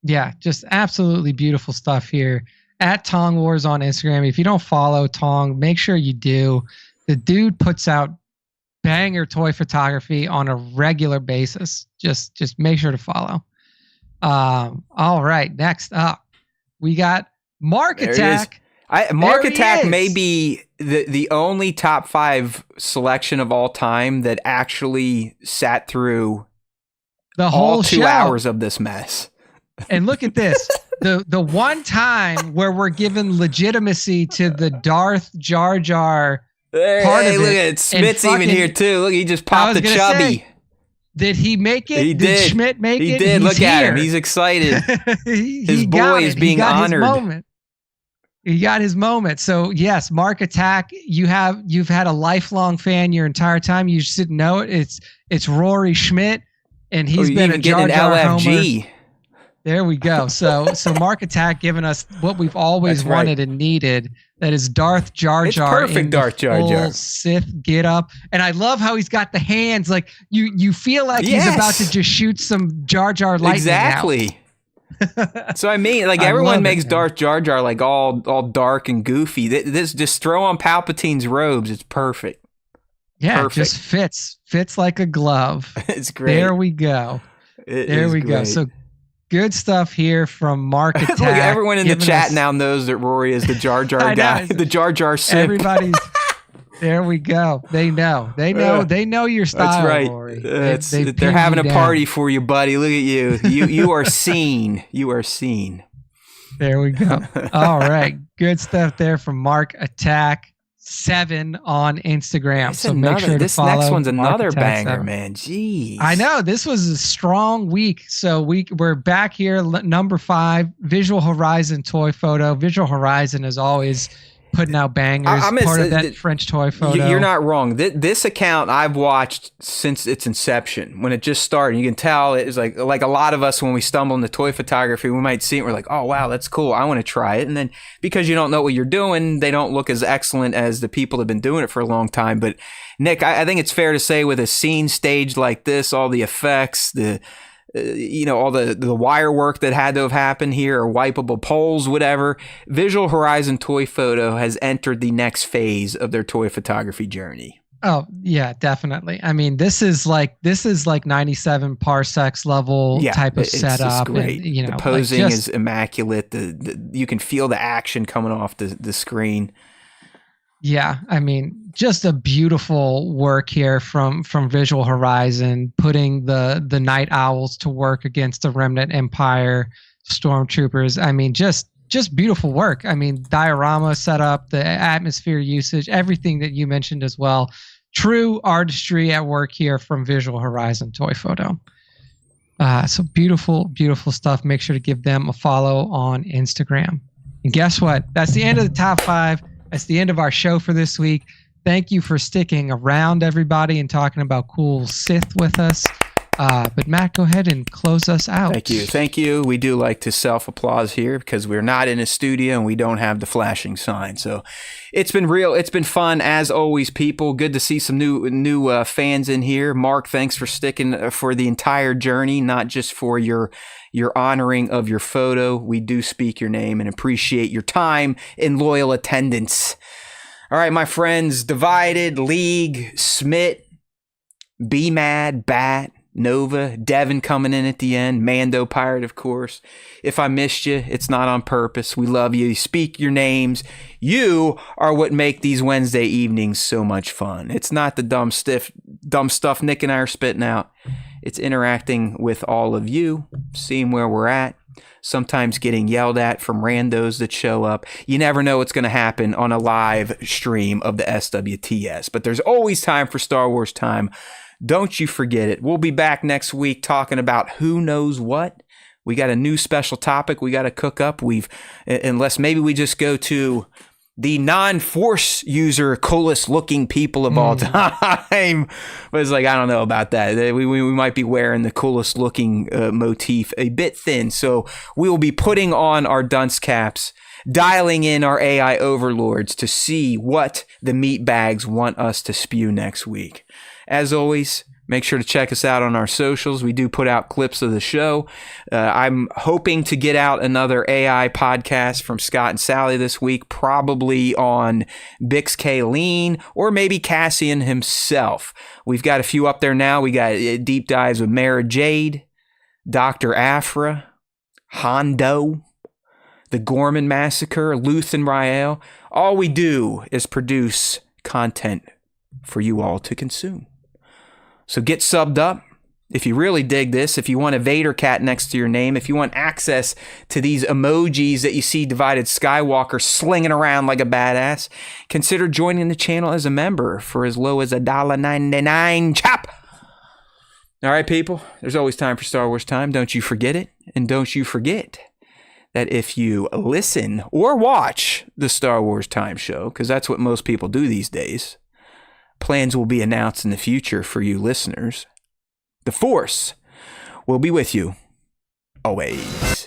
Yeah, just absolutely beautiful stuff here at Tong Wars on Instagram. If you don't follow Tong, make sure you do. The dude puts out banger toy photography on a regular basis. Just make sure to follow. All right, next up, we got Mark Attack. Mark Attack may be the only top 5 selection of all time that actually sat through the whole all 2 show. hours of this mess. And look at this. The one time where we're giving legitimacy to the Darth Jar Jar part of it. Look at it. Smith's even here too. Look, he just popped the chubby. Did he make it? He did. Schmidt make it? He did. Look at him. He's excited. His boy is being honored. He got his moment. So yes, Mark Attack, you've had a lifelong fan your entire time. You just didn't know it. It's Rory Schmidt, and he's been a Jar Jar LFG. Homer. There we go. So Mark Attack giving us what we've always wanted and needed. That is Darth Jar Jar. It's perfect Darth Jar Jar. Sith get up. And I love how he's got the hands. Like you feel like he's about to just shoot some Jar Jar lightning Exactly. So I mean, like everyone makes Darth Jar Jar like all dark and goofy. This just throw on Palpatine's robes. It's perfect. Yeah, it just fits like a glove. It's great. There we go. There we go. So good stuff here from Mark Attack. Look, everyone in the chat now knows that Rory is the Jar Jar guy, the Jar Jar simp. Everybody's. There we go. They know. They know your style. That's right. Rory. They're having a party for you, buddy. Look at you. You are seen. You are seen. There we go. All right. Good stuff there from Mark Attack 7 on Instagram. So make sure to follow. This next one's another banger, 7. man. Jeez. I know. This was a strong week. So we're back here, number 5, Visual Horizon toy photo. Visual Horizon is always putting out bangers. Part of that French toy photo. You're not wrong. This account I've watched since its inception. When it just started, you can tell it's like a lot of us when we stumble into toy photography, we might see it. We're like, oh wow, that's cool. I want to try it. And then because you don't know what you're doing, they don't look as excellent as the people that have been doing it for a long time. But Nick, I think it's fair to say with a scene staged like this, all the effects, all the wire work that had to have happened here, or wipeable poles, whatever. Visual Horizon Toy Photo has entered the next phase of their toy photography journey. Oh yeah, definitely. I mean, this is like 97 parsecs level type of setup. It's great. And, the posing is immaculate. You can feel the action coming off the screen. Yeah, I mean, just a beautiful work here from Visual Horizon, putting the Night Owls to work against the Remnant Empire stormtroopers. I mean, just beautiful work. I mean, diorama setup, the atmosphere usage, everything that you mentioned as well. True artistry at work here from Visual Horizon Toy Photo. So beautiful, beautiful stuff. Make sure to give them a follow on Instagram. And guess what? That's the end of the top 5. That's the end of our show for this week. Thank you for sticking around, everybody, and talking about cool Sith with us. But Matt, go ahead and close us out. Thank you. We do like to self-applause here because we're not in a studio and we don't have the flashing sign. So it's been real. It's been fun as always, people. Good to see some new fans in here. Mark, thanks for sticking for the entire journey, not just for your honoring of your photo. We do speak your name and appreciate your time and loyal attendance. All right, my friends, Divided, League, Smit, Be Mad, Bat, Nova, Devin coming in at the end, Mando Pirate, of course. If I missed you, it's not on purpose. We love you. Speak your names. You are what make these Wednesday evenings so much fun. It's not the dumb stuff Nick and I are spitting out. It's interacting with all of you, seeing where we're at, sometimes getting yelled at from randos that show up. You never know what's going to happen on a live stream of the SWTS, but there's always time for Star Wars time. Don't you forget it. We'll be back next week talking about who knows what. We got a new special topic we got to cook up. Unless maybe we just go to the non-Force user coolest looking people of all time. But it's like, I don't know about that. We might be wearing the coolest looking motif a bit thin. So we will be putting on our dunce caps, dialing in our AI overlords to see what the meat bags want us to spew next week. As always, make sure to check us out on our socials. We do put out clips of the show. I'm hoping to get out another AI podcast from Scott and Sally this week, probably on Bix Kayleen or maybe Cassian himself. We've got a few up there now. We got deep dives with Mara Jade, Dr. Afra, Hondo, the Gorman Massacre, Luthen Rael. All we do is produce content for you all to consume. So get subbed up if you really dig this, if you want a Vader cat next to your name, if you want access to these emojis that you see Divided Skywalker slinging around like a badass, consider joining the channel as a member for as low as $1.99 chop. All right, people, there's always time for Star Wars time. Don't you forget it. And don't you forget that if you listen or watch the Star Wars Time Show, because that's what most people do these days, plans will be announced in the future for you listeners. The Force will be with you always.